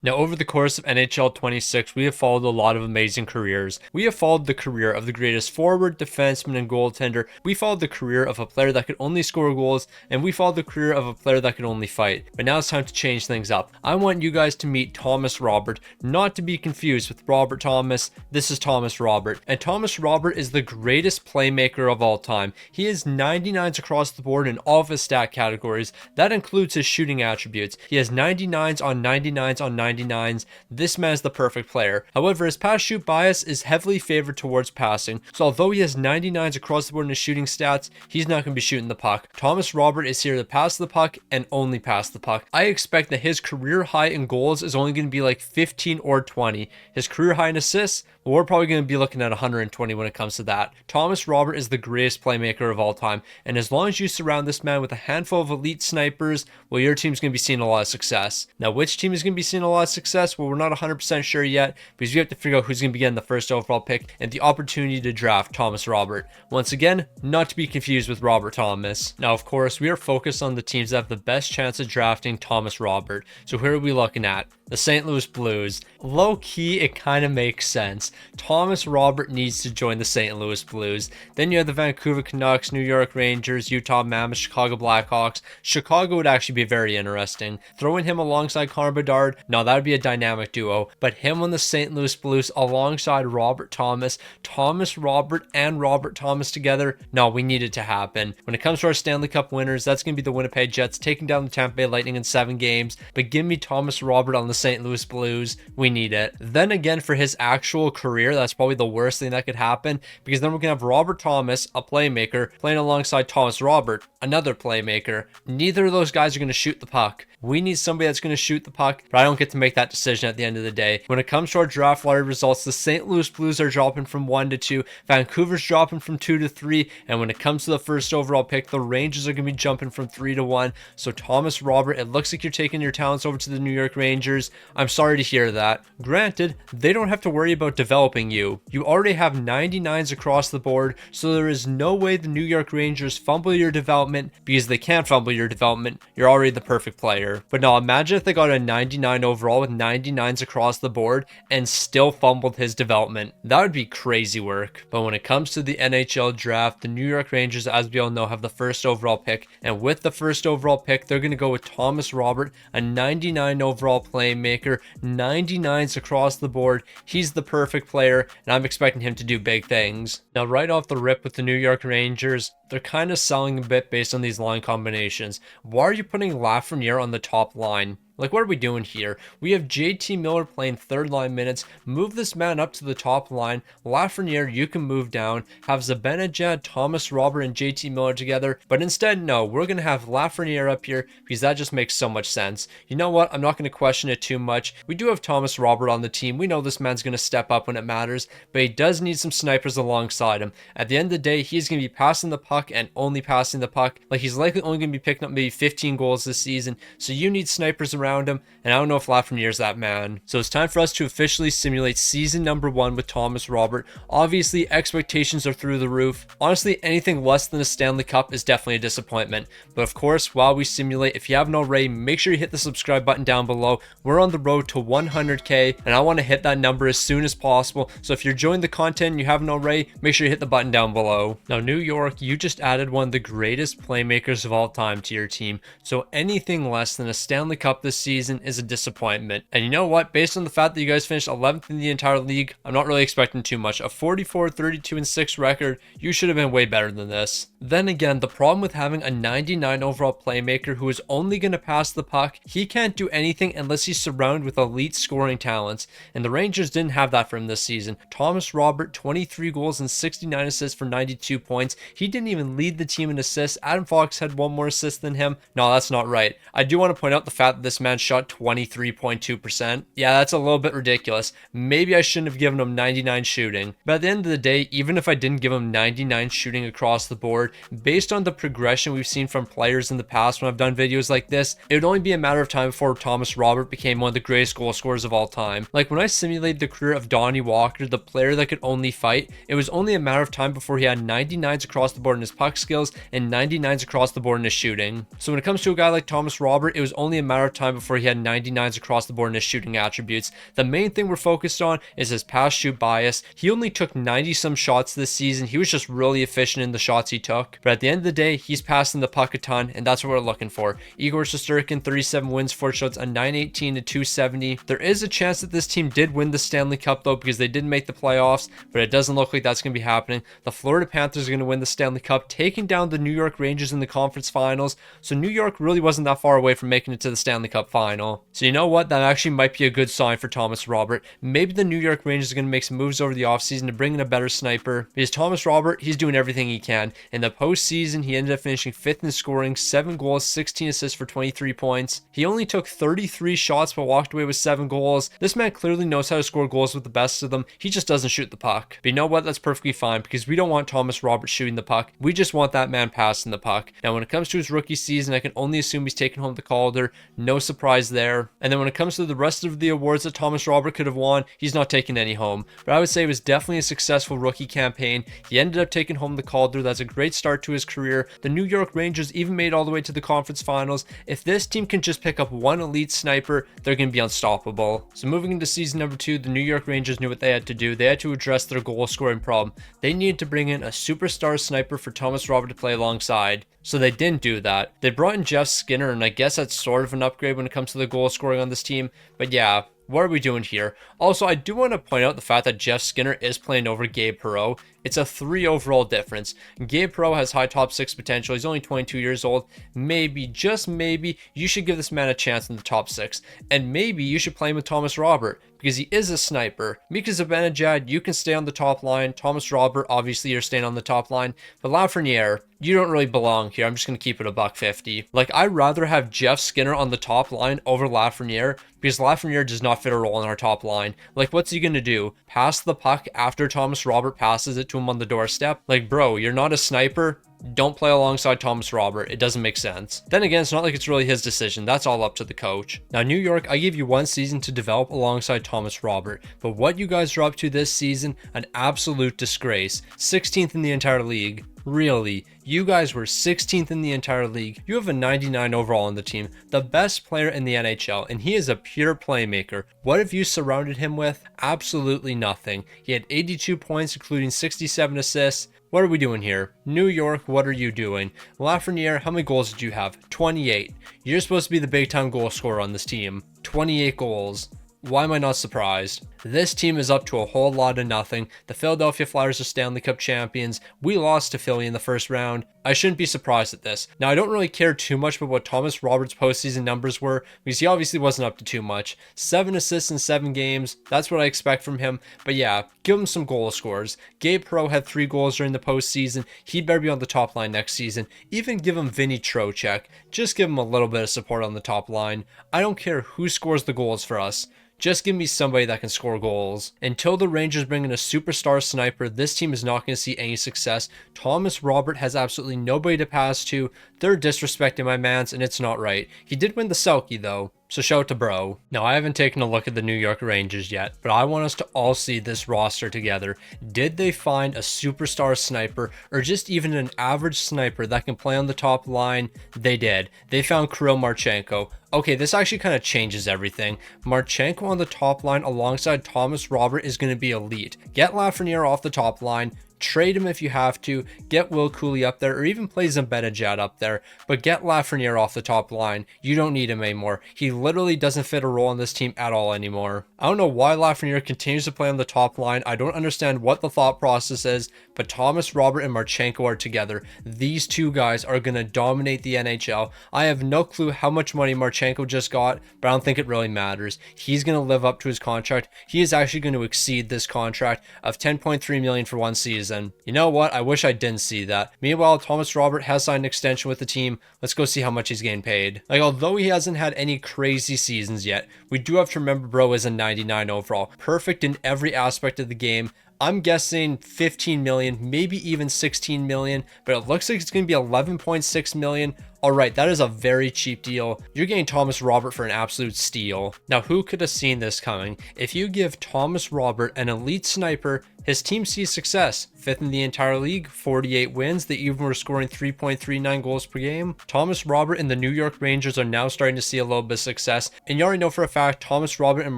Now, over the course of NHL 26, we have followed a lot of amazing careers. We have followed the career of the greatest forward, defenseman, and goaltender. We followed the career of a player that could only score goals, and we followed the career of a player that could only fight. But now it's time to change things up. I want you guys to meet Thomas Robert, not to be confused with Robert Thomas. This is Thomas Robert. And Thomas Robert is the greatest playmaker of all time. He is 99s across the board in all of his stat categories. That includes his shooting attributes. He has 99s on 99s on 99s. This man is the perfect player. However, his pass shoot bias is heavily favored towards passing. So although he has 99s across the board in his shooting stats, he's not going to be shooting the puck. Thomas Robert is here to pass the puck and only pass the puck. I expect that his career high in goals is only going to be like 15 or 20. His career high in assists, well, we're probably going to be looking at 120 when it comes to that. Thomas Robert is the greatest playmaker of all time. And as long as you surround this man with a handful of elite snipers, well, your team's going to be seeing a lot of success. Now, which team is going to be seeing a lot of success? Well, we're not 100% sure yet because we have to figure out who's going to be getting the first overall pick and the opportunity to draft Thomas Robert. Once again, not to be confused with Robert Thomas. Now, of course, we are focused on the teams that have the best chance of drafting Thomas Robert. So who are we looking at? The St. Louis Blues. Low key, it kind of makes sense. Thomas Robert needs to join the St. Louis Blues. Then you have the Vancouver Canucks, New York Rangers, Utah Mammoths, Chicago Blackhawks. Chicago would actually be very interesting. Throwing him alongside Connor Bedard, no, that would be a dynamic duo. But him on the St. Louis Blues alongside Robert Thomas, Thomas Robert and Robert Thomas together, no, we need it to happen. When it comes to our Stanley Cup winners, that's going to be the Winnipeg Jets taking down the Tampa Bay Lightning in 7 games. But give me Thomas Robert on the St. Louis Blues. We need it. Then again, for his actual career, that's probably the worst thing that could happen because then we're going to have Robert Thomas, a playmaker, playing alongside Thomas Robert, another playmaker. Neither of those guys are going to shoot the puck. We need somebody that's going to shoot the puck, but I don't get to make that decision at the end of the day. When it comes to our draft lottery results, the St. Louis Blues are dropping from 1 to 2, Vancouver's dropping from 2 to 3, and when it comes to the first overall pick, the Rangers are going to be jumping from 3 to 1. So Thomas Robert, it looks like you're taking your talents over to the New York Rangers. I'm sorry to hear that. Granted, they don't have to worry about developing you. You already have 99s across the board, so there is no way the New York Rangers fumble your development because they can't fumble your development. You're already the perfect player. But now imagine if they got a 99 overall with 99s across the board and still fumbled his development. That would be crazy work. But when it comes to the NHL draft, the New York Rangers, as we all know, have the first overall pick. And with the first overall pick, they're going to go with Thomas Robert, a 99 overall playmaker, 99s across the board. He's the perfect player, and I'm expecting him to do big things. Now, right off the rip with the New York Rangers, they're kind of selling a bit based on these line combinations. Why are you putting Lafreniere on the top line? Like, what are we doing here? We have JT Miller playing third line minutes. Move this man up to the top line. Lafreniere, you can move down. Have Zibanejad, Thomas Robert, and JT Miller together. But instead, no, we're going to have Lafreniere up here because that just makes so much sense. You know what? I'm not going to question it too much. We do have Thomas Robert on the team. We know this man's going to step up when it matters, but he does need some snipers alongside him. At the end of the day, he's going to be passing the puck and only passing the puck. Like, he's likely only going to be picking up maybe 15 goals this season. So you need snipers around him, and I don't know if Lafreniere's that man. So it's time for us to officially simulate season number 1 with Thomas Robert. Obviously, expectations are through the roof. Honestly, anything less than a Stanley Cup is definitely a disappointment. But of course, while we simulate, if you haven't already, make sure you hit the subscribe button down below. We're on the road to 100k, and I want to hit that number as soon as possible. So if you're enjoying the content and you haven't already, make sure you hit the button down below. Now, New York, you just added one of the greatest playmakers of all time to your team. So anything less than a Stanley Cup this season is a disappointment. And you know what? Based on the fact that you guys finished 11th in the entire league, I'm not really expecting too much. A 44, 32, and 6 record, you should have been way better than this. Then again, the problem with having a 99 overall playmaker who is only going to pass the puck, he can't do anything unless he's surrounded with elite scoring talents. And the Rangers didn't have that for him this season. Thomas Robert, 23 goals and 69 assists for 92 points. He didn't even lead the team in assists. Adam Fox had 1 more assist than him. No, that's not right. I do want to point out the fact that this man shot 23.2%. Yeah, that's a little bit ridiculous. Maybe I shouldn't have given him 99 shooting. But at the end of the day, even if I didn't give him 99 shooting across the board, based on the progression we've seen from players in the past when I've done videos like this, it would only be a matter of time before Thomas Robert became one of the greatest goal scorers of all time. Like, when I simulated the career of Donnie Walker, the player that could only fight, it was only a matter of time before he had 99s across the board in his puck skills and 99s across the board in his shooting. So when it comes to a guy like Thomas Robert, it was only a matter of time time before he had 99s across the board in his shooting attributes. The main thing we're focused on is his pass shoot bias. He only took 90 some shots this season. He was just really efficient in the shots he took. But at the end of the day, he's passing the puck a ton, and that's what we're looking for. Igor Shesterkin, 37 wins, 4 shots, a 918 to 270. There is a chance that this team did win the Stanley Cup though, because they did make the playoffs, but it doesn't look like that's going to be happening. The Florida Panthers are going to win the Stanley Cup, taking down the New York Rangers in the conference finals. So New York really wasn't that far away from making it to the Stanley Cup final. So you know what? That actually might be a good sign for Thomas Robert. Maybe the New York Rangers are going to make some moves over the offseason to bring in a better sniper, because Thomas Robert, he's doing everything he can. In the postseason, he ended up finishing 5th in scoring, 7 goals, 16 assists for 23 points. He only took 33 shots but walked away with 7 goals. This man clearly knows how to score goals with the best of them. He just doesn't shoot the puck. But you know what? That's perfectly fine, because we don't want Thomas Robert shooting the puck. We just want that man passing the puck. Now, when it comes to his rookie season, I can only assume he's taking home the Calder. No surprise there. And then when it comes to the rest of the awards that Thomas Robert could have won, he's not taking any home. But I would say it was definitely a successful rookie campaign. He ended up taking home the Calder. That's a great start to his career. The New York Rangers even made it all the way to the conference finals. If this team can just pick up one elite sniper, they're going to be unstoppable. So moving into season number 2, the New York Rangers knew what they had to do. They had to address their goal scoring problem. They needed to bring in a superstar sniper for Thomas Robert to play alongside. So they didn't do that. They brought in Jeff Skinner, and I guess that's sort of an upgrade when it comes to the goal scoring on this team. But yeah, what are we doing here? Also, I do want to point out the fact that Jeff Skinner is playing over Gabe Perreault. It's a 3 overall difference. Gabe Perreault has high top 6 potential. He's only 22 years old. Maybe, just maybe, you should give this man a chance in the top 6. And maybe you should play him with Thomas Robert, because he is a sniper. Mika Zibanejad, you can stay on the top line. Thomas Robert, obviously you're staying on the top line. But Lafreniere, you don't really belong here. I'm just going to keep it $1.50. Like, I'd rather have Jeff Skinner on the top line over Lafreniere, because Lafreniere does not fit a role in our top line. Like, what's he going to do? Pass the puck after Thomas Robert passes it to him on the doorstep? Like, bro, you're not a sniper. Don't play alongside Thomas Robert. It doesn't make sense. Then again, it's not like it's really his decision. That's all up to the coach. Now, New York, I gave you 1 season to develop alongside Thomas Robert, but what you guys are up to this season, an absolute disgrace. 16th in the entire league. Really, you guys were 16th in the entire league. You have a 99 overall on the team, the best player in the NHL, and he is a pure playmaker. What have you surrounded him with? Absolutely nothing. He had 82 points, including 67 assists. What are we doing here? New York, what are you doing? Lafreniere, how many goals did you have? 28. You're supposed to be the big time goal scorer on this team. 28 goals. Why am I not surprised? This team is up to a whole lot of nothing. The Philadelphia Flyers are Stanley Cup champions. We lost to Philly in the first round. I shouldn't be surprised at this. Now, I don't really care too much about what Thomas Roberts' postseason numbers were, because he obviously wasn't up to too much. 7 assists in 7 games. That's what I expect from him. But yeah, give him some goal scores. Gabe Perreault had 3 goals during the postseason. He better be on the top line next season. Even give him Vinny Trocheck. Just give him a little bit of support on the top line. I don't care who scores the goals for us. Just give me somebody that can score goals. Until the Rangers bring in a superstar sniper, this team is not going to see any success. Thomas Robert has absolutely nobody to pass to. They're disrespecting my mans, and it's not right. He did win the Selky, though. So shout out to bro. Now, I haven't taken a look at the New York Rangers yet, but I want us to all see this roster together. Did they find a superstar sniper, or just even an average sniper that can play on the top line? They did. They found Kirill Marchenko. Okay, this actually kind of changes everything. Marchenko on the top line alongside Thomas Robert is going to be elite. Get Lafreniere off the top line. Trade him if you have to, get Will Cooley up there, or even play Zibanejad up there, but get Lafreniere off the top line. You don't need him anymore. He literally doesn't fit a role on this team at all anymore. I don't know why Lafreniere continues to play on the top line. I don't understand what the thought process is, but Thomas Robert and Marchenko are together. These two guys are going to dominate the NHL. I have no clue how much money Marchenko just got, but I don't think it really matters. He's going to live up to his contract. He is actually going to exceed this contract of $10.3 million for 1 season. You know what? I wish I didn't see that. Meanwhile, Thomas Robert has signed an extension with the team. Let's go see how much he's getting paid. Like, although he hasn't had any crazy seasons yet, we do have to remember bro is a 99 overall. Perfect in every aspect of the game. I'm guessing 15 million, maybe even 16 million, but it looks like it's going to be 11.6 million. All right, that is a very cheap deal. You're getting Thomas Robert for an absolute steal. Now, who could have seen this coming? If you give Thomas Robert an elite sniper, His team sees success, 5th in the entire league, 48 wins. They even were scoring 3.39 goals per game. Thomas Robert and the New York Rangers are now starting to see a little bit of success. And you already know for a fact, Thomas Robert and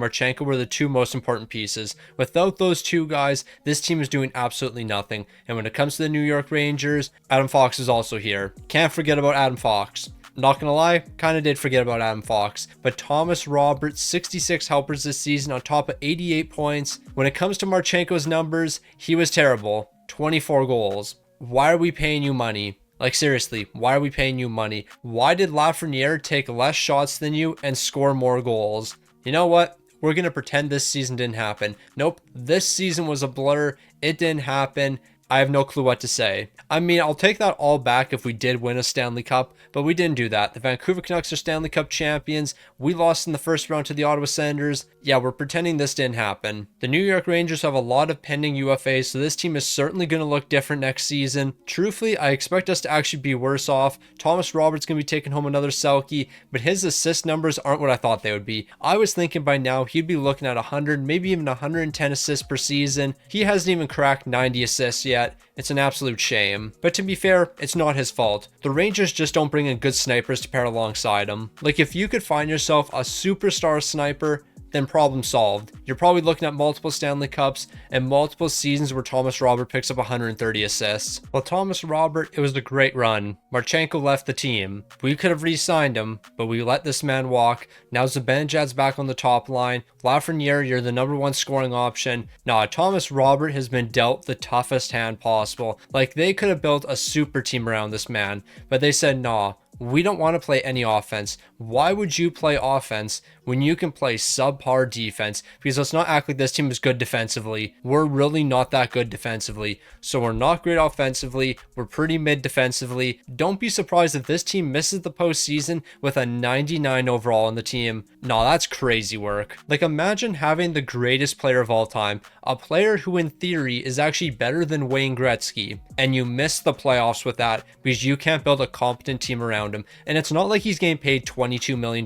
Marchenko were the two most important pieces. Without those two guys, this team is doing absolutely nothing. And when it comes to the New York Rangers, Adam Fox is also here. Can't forget about Adam Fox. Not gonna lie, kind of did forget about Adam Fox. But Thomas Roberts, 66 helpers this season on top of 88 points. When it comes to Marchenko's numbers, he was terrible. 24 goals. Why are we paying you money? Like seriously, why are we paying you money? Why did Lafreniere take less shots than you and score more goals? You know what? We're going to pretend this season didn't happen. Nope, this season was a blur. It didn't happen. I have no clue what to say. I mean, I'll take that all back if we did win a Stanley Cup, but we didn't do that. The Vancouver Canucks are Stanley Cup champions. We lost in the first round to the Ottawa Senators. Yeah, we're pretending this didn't happen. The New York Rangers have a lot of pending UFAs, so this team is certainly going to look different next season. Truthfully, I expect us to actually be worse off. Thomas Roberts going to be taking home another Selky, but his assist numbers aren't what I thought they would be. I was thinking by now he'd be looking at 100, maybe even 110 assists per season. He hasn't even cracked 90 assists yet. It's an absolute shame. But to be fair, it's not his fault. The Rangers just don't bring in good snipers to pair alongside him. Like if you could find yourself a superstar sniper, then problem solved. You're probably looking at multiple Stanley Cups and multiple seasons where Thomas Robert picks up 130 assists. Well, Thomas Robert, it was a great run. Marchenko left the team. We could have re-signed him, but we let this man walk. Now Zibanejad's back on the top line. Lafreniere, you're the number one scoring option. Nah, Thomas Robert has been dealt the toughest hand possible. Like they could have built a super team around this man, but they said, nah, we don't want to play any offense. Why would you play offense when you can play subpar defense? Because let's not act like this team is good defensively. We're really not that good defensively. So we're not great offensively. We're pretty mid defensively. Don't be surprised if this team misses the postseason with a 99 overall on the team. Nah, that's crazy work. Like imagine having the greatest player of all time, a player who in theory is actually better than Wayne Gretzky, and you miss the playoffs with that because you can't build a competent team around him. And it's not like he's getting paid $22 million.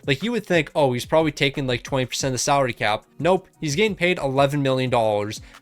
Like you would think, oh, he's probably taking like 20% of the salary cap. Nope, he's getting paid $11 million,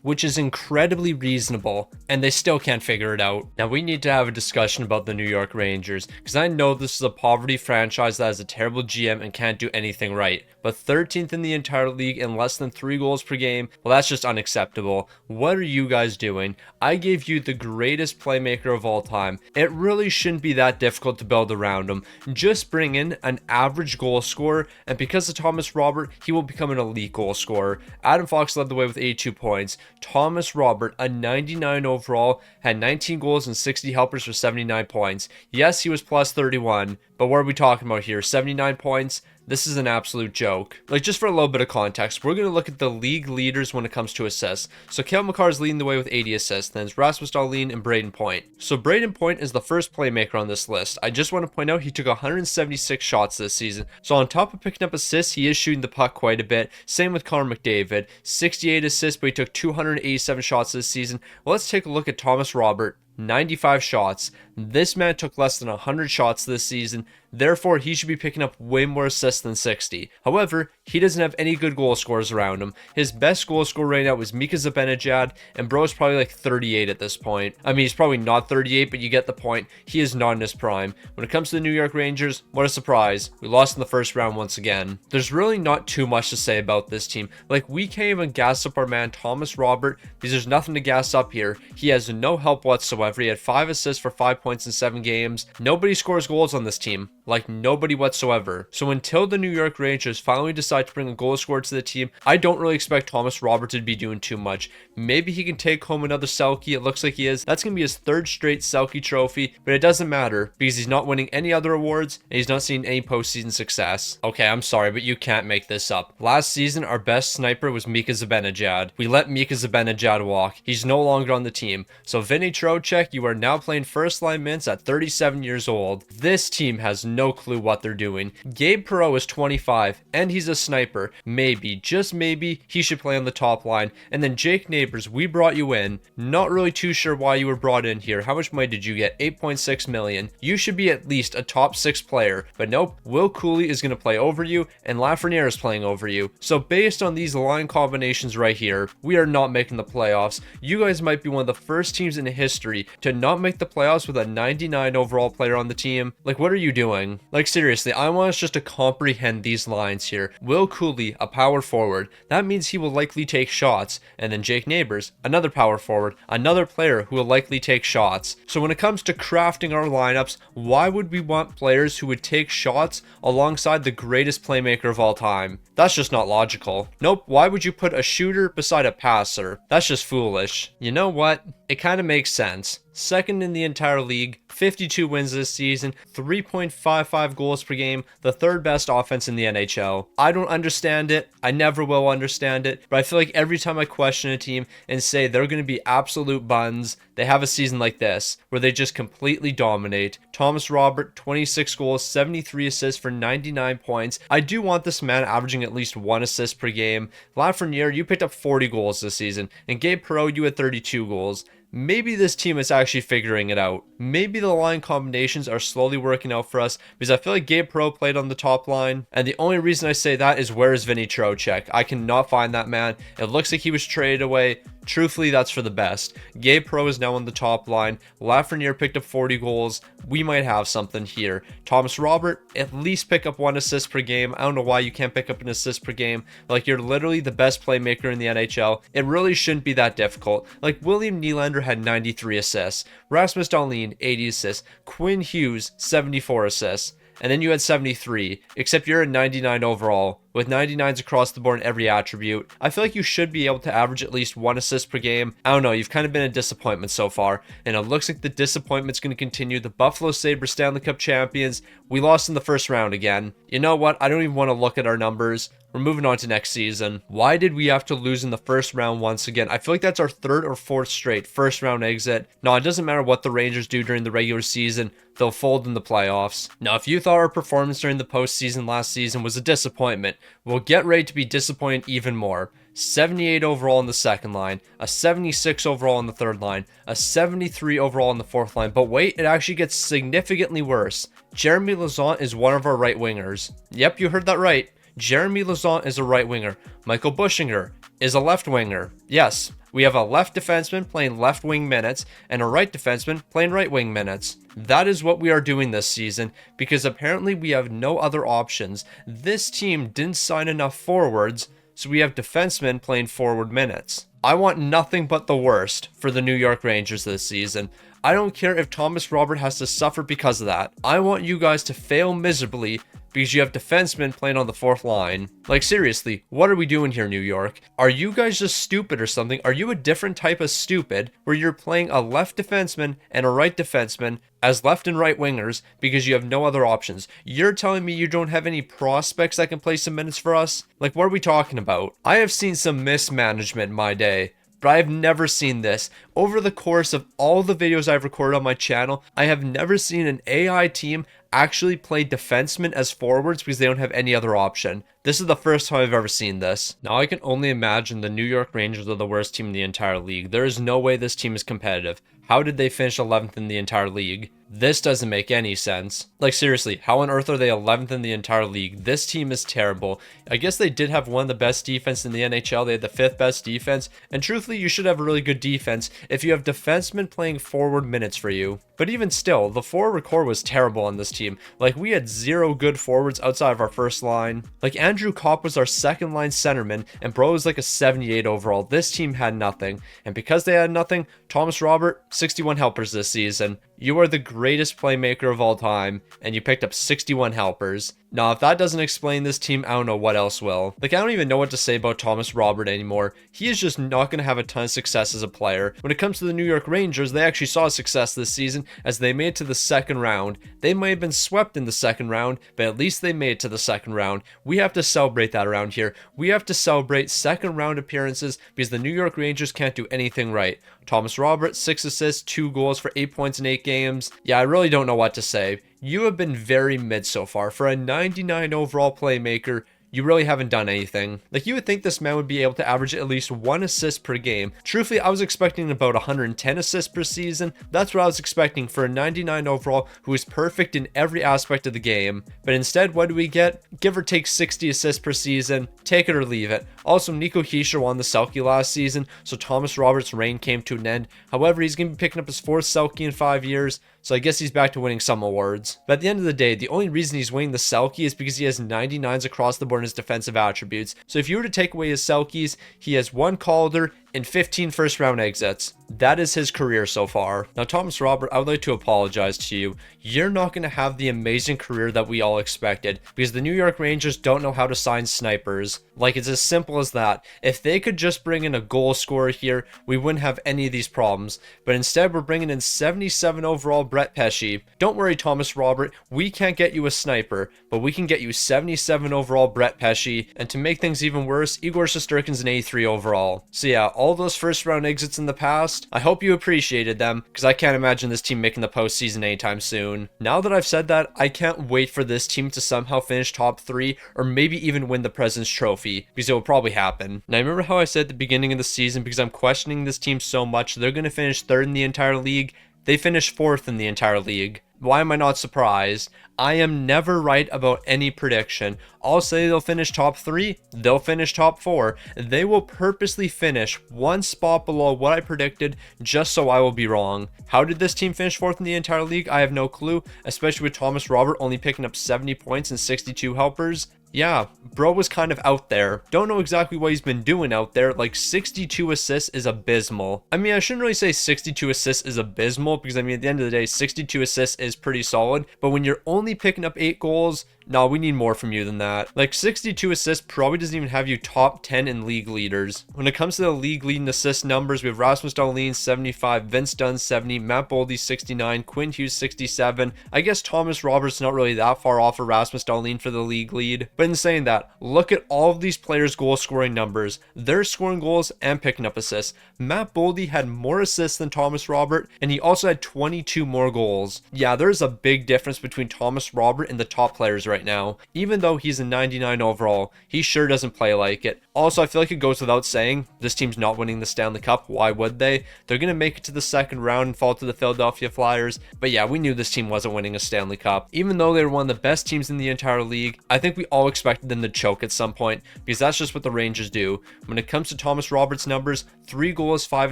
which is incredibly reasonable, and they still can't figure it out. Now we need to have a discussion about the New York Rangers, because I know this is a poverty franchise that has a terrible GM and can't do anything right. But 13th in the entire league and less than 3 goals per game, well, that's just unacceptable. What are you guys doing? I gave you the greatest playmaker of all time. It really shouldn't be that difficult to build around him. Just bring in an average goal scorer, and because of Thomas Robert, he will become an elite goal scorer. Adam Fox led the way with 82 points. Thomas Robert, a 99 overall, had 19 goals and 60 helpers for 79 points. Yes, he was plus 31, but what are we talking about here? 79 points? This is an absolute joke. Like, just for a little bit of context, we're going to look at the league leaders when it comes to assists. So Cale Makar is leading the way with 80 assists, then it's Rasmus Dahlin and Braden Point. So Braden Point is the first playmaker on this list. I just want to point out he took 176 shots this season. So on top of picking up assists, he is shooting the puck quite a bit. Same with Connor McDavid. 68 assists, but he took 287 shots this season. Well, let's take a look at Thomas Robert. 95 shots. This man took less than 100 shots this season. Therefore, he should be picking up way more assists than 60. However, he doesn't have any good goal scorers around him. His best goal scorer right now is Mika Zibanejad, and bro is probably like 38 at this point. I mean, he's probably not 38, but you get the point. He is not in his prime. When it comes to the New York Rangers, what a surprise. We lost in the first round once again. There's really not too much to say about this team. Like, we can't even gas up our man Thomas Robert because there's nothing to gas up here. He has no help whatsoever. He had 5 assists for 5 points in 7 games. Nobody scores goals on this team. Like, nobody whatsoever. So until the New York Rangers finally decide to bring a goal scorer to the team, I don't really expect Thomas Robert to be doing too much. Maybe he can take home another Selky. It looks like he is. That's going to be his 3rd straight Selky trophy, but it doesn't matter because he's not winning any other awards and he's not seeing any postseason success. Okay, I'm sorry, but you can't make this up. Last season, our best sniper was Mika Zibanejad. We let Mika Zibanejad walk. He's no longer on the team. So Vinny Trocheck, you are now playing first line minutes at 37 years old. This team has no clue what they're doing. Gabe Perreault is 25, and he's a sniper. Maybe, just maybe, he should play on the top line. And then Jake Neighbors, we brought you in. Not really too sure why you were brought in here. How much money did you get? 8.6 million. You should be at least a top 6 player. But nope, Will Cooley is going to play over you, and Lafreniere is playing over you. So based on these line combinations right here, we are not making the playoffs. You guys might be one of the first teams in history to not make the playoffs with a 99 overall player on the team. Like, what are you doing? Like, seriously, I want us just to comprehend these lines here. Will Cooley, a power forward. That means he will likely take shots. And then Jake Neighbors, another power forward, another player who will likely take shots. So when it comes to crafting our lineups, why would we want players who would take shots alongside the greatest playmaker of all time? That's just not logical. Nope, why would you put a shooter beside a passer? That's just foolish. You know what? It kind of makes sense. Second in the entire league, 52 wins this season, 3.55 goals per game, the third best offense in the NHL. I don't understand it. I never will understand it, but I feel like every time I question a team and say they're going to be absolute buns, they have a season like this where they just completely dominate. Thomas Robert, 26 goals, 73 assists for 99 points. I do want this man averaging at least 1 assist per game. Lafreniere, you picked up 40 goals this season, and Gabe Perreault, you had 32 goals. Maybe this team is actually figuring it out. Maybe the line combinations are slowly working out for us, because I feel like Gabe Perreault played on the top line, and the only reason I say that is, where is Vinny Trocheck? I cannot find that man. It looks like he was traded away. Truthfully, that's for the best. Gabe Perreault is now on the top line. Lafreniere picked up 40 goals. We might have something here. Thomas Robert, at least pick up 1 assist per game. I don't know why you can't pick up an assist per game. Like, you're literally the best playmaker in the NHL. It really shouldn't be that difficult. Like, William Nylander had 93 assists. Rasmus Dahlin, 80 assists. Quinn Hughes, 74 assists. And then you had 73, except you're a 99 overall, with 99s across the board in every attribute. I feel like you should be able to average at least 1 assist per game. I don't know, you've kind of been a disappointment so far, and it looks like the disappointment's going to continue. The Buffalo Sabres Stanley Cup champions, we lost in the first round again. You know what, I don't even want to look at our numbers. We're moving on to next season. Why did we have to lose in the first round once again? I feel like that's our 3rd or 4th straight first round exit. No, it doesn't matter what the Rangers do during the regular season. They'll fold in the playoffs. Now, if you thought our performance during the postseason last season was a disappointment, we'll get ready to be disappointed even more. 78 overall in the second line, a 76 overall in the third line, a 73 overall in the fourth line. But wait, it actually gets significantly worse. Jeremy Lauzon is one of our right wingers. Yep, you heard that right. Jeremy Lauzon is a right winger. Michael Bushinger is a left winger. Yes, we have a left defenseman playing left wing minutes and a right defenseman playing right wing minutes. That is what we are doing this season, because apparently we have no other options. This team didn't sign enough forwards, so we have defensemen playing forward minutes. I want nothing but the worst for the New York Rangers this season. I don't care if Thomas Robert has to suffer because of that. I want you guys to fail miserably because you have defensemen playing on the fourth line. Like, seriously, what are we doing here, New York? Are you guys just stupid or something? Are you a different type of stupid where you're playing a left defenseman and a right defenseman as left and right wingers because you have no other options? You're telling me you don't have any prospects that can play some minutes for us? Like, what are we talking about? I have seen some mismanagement in my day, but I have never seen this. Over the course of all the videos I've recorded on my channel, I have never seen an AI team actually play defensemen as forwards because they don't have any other option. This is the first time I've ever seen this. Now I can only imagine the New York Rangers are the worst team in the entire league. There is no way this team is competitive. How did they finish 11th in the entire league? This doesn't make any sense. Like, seriously, how on earth are they 11th in the entire league? This team is terrible. I guess they did have one of the best defense in the NHL. They had the 5th best defense. And truthfully, you should have a really good defense if you have defensemen playing forward minutes for you. But even still, the forward core was terrible on this team. Like, we had 0 good forwards outside of our first line. Like, Andrew Kopp was our second line centerman, and bro was like a 78 overall. This team had nothing. And because they had nothing, Thomas Robert, 61 helpers this season. You are the greatest playmaker of all time, and you picked up 61 helpers. Now, if that doesn't explain this team, I don't know what else will. Like, I don't even know what to say about Thomas Robert anymore. He is just not going to have a ton of success as a player. When it comes to the New York Rangers, they actually saw success this season as they made it to the second round. They might have been swept in the second round, but at least they made it to the second round. We have to celebrate that around here. We have to celebrate second round appearances because the New York Rangers can't do anything right. Thomas Robert, 6 assists, 2 goals for 8 points in 8 games. Yeah, I really don't know what to say. you have been very mid so far. For a 99 overall playmaker, you really haven't done anything. Like, you would think this man would be able to average at least 1 assist per game. Truthfully, I was expecting about 110 assists per season. That's what I was expecting for a 99 overall who is perfect in every aspect of the game. But instead, what do we get? Give or take 60 assists per season. Take it or leave it. Also, Nico Hischier won the Selky last season, so Thomas Roberts' reign came to an end. However, he's going to be picking up his 4th Selky in 5 years, so I guess he's back to winning some awards. But at the end of the day, the only reason he's winning the Selky is because he has 99s across the board in his defensive attributes. So if you were to take away his Selkies, he has 1 Calder and 15 first round exits. That is his career so far. Now, Thomas Robert, I would like to apologize to you. You're not going to have the amazing career that we all expected because the New York Rangers don't know how to sign snipers. Like, it's as simple as that. If they could just bring in a goal scorer here, we wouldn't have any of these problems. But instead, we're bringing in 77 overall Brett Pesce. Don't worry, Thomas Robert, we can't get you a sniper, but we can get you 77 overall Brett Pesce. And to make things even worse, Igor Shesterkin's an 83 overall. So yeah, all those first round exits in the past, I hope you appreciated them, because I can't imagine this team making the postseason anytime soon. Now that I've said that, I can't wait for this team to somehow finish top 3, or maybe even win the President's Trophy, because it will probably happen. Now, remember how I said at the beginning of the season, because I'm questioning this team so much, they're going to finish 3rd in the entire league? They finished 4th in the entire league. Why am I not surprised? I am never right about any prediction. I'll say they'll finish top 3, they'll finish top 4. They will purposely finish 1 spot below what I predicted just so I will be wrong. How did this team finish 4th in the entire league? I have no clue, especially with Thomas Robert only picking up 70 points and 62 helpers. Yeah, bro was kind of out there. Don't know exactly what he's been doing out there. Like, 62 assists is abysmal. I mean, I shouldn't really say 62 assists is abysmal because, I mean, at the end of the day, 62 assists is pretty solid. But when you're only picking up 8 goals, no, we need more from you than that. Like, 62 assists probably doesn't even have you top 10 in league leaders. When it comes to the league leading assist numbers, we have Rasmus Dahlin 75, Vince Dunn 70, Matt Boldy 69, Quinn Hughes 67. I guess Thomas Roberts not really that far off of Rasmus Dahlin for the league lead. But in saying that, look at all of these players' goal scoring numbers. They're scoring goals and picking up assists. Matt Boldy had more assists than Thomas Robert, and he also had 22 more goals. Yeah, there's a big difference between Thomas Robert and the top players right now. Even though he's a 99 overall, he sure doesn't play like it. Also, I feel like it goes without saying, this team's not winning the Stanley Cup. Why would they? They're going to make it to the 2nd round and fall to the Philadelphia Flyers. But yeah, we knew this team wasn't winning a Stanley Cup. Even though they were one of the best teams in the entire league, I think we all expected them to choke at some point because that's just what the Rangers do. When it comes to Thomas Roberts' numbers, 3 goals, 5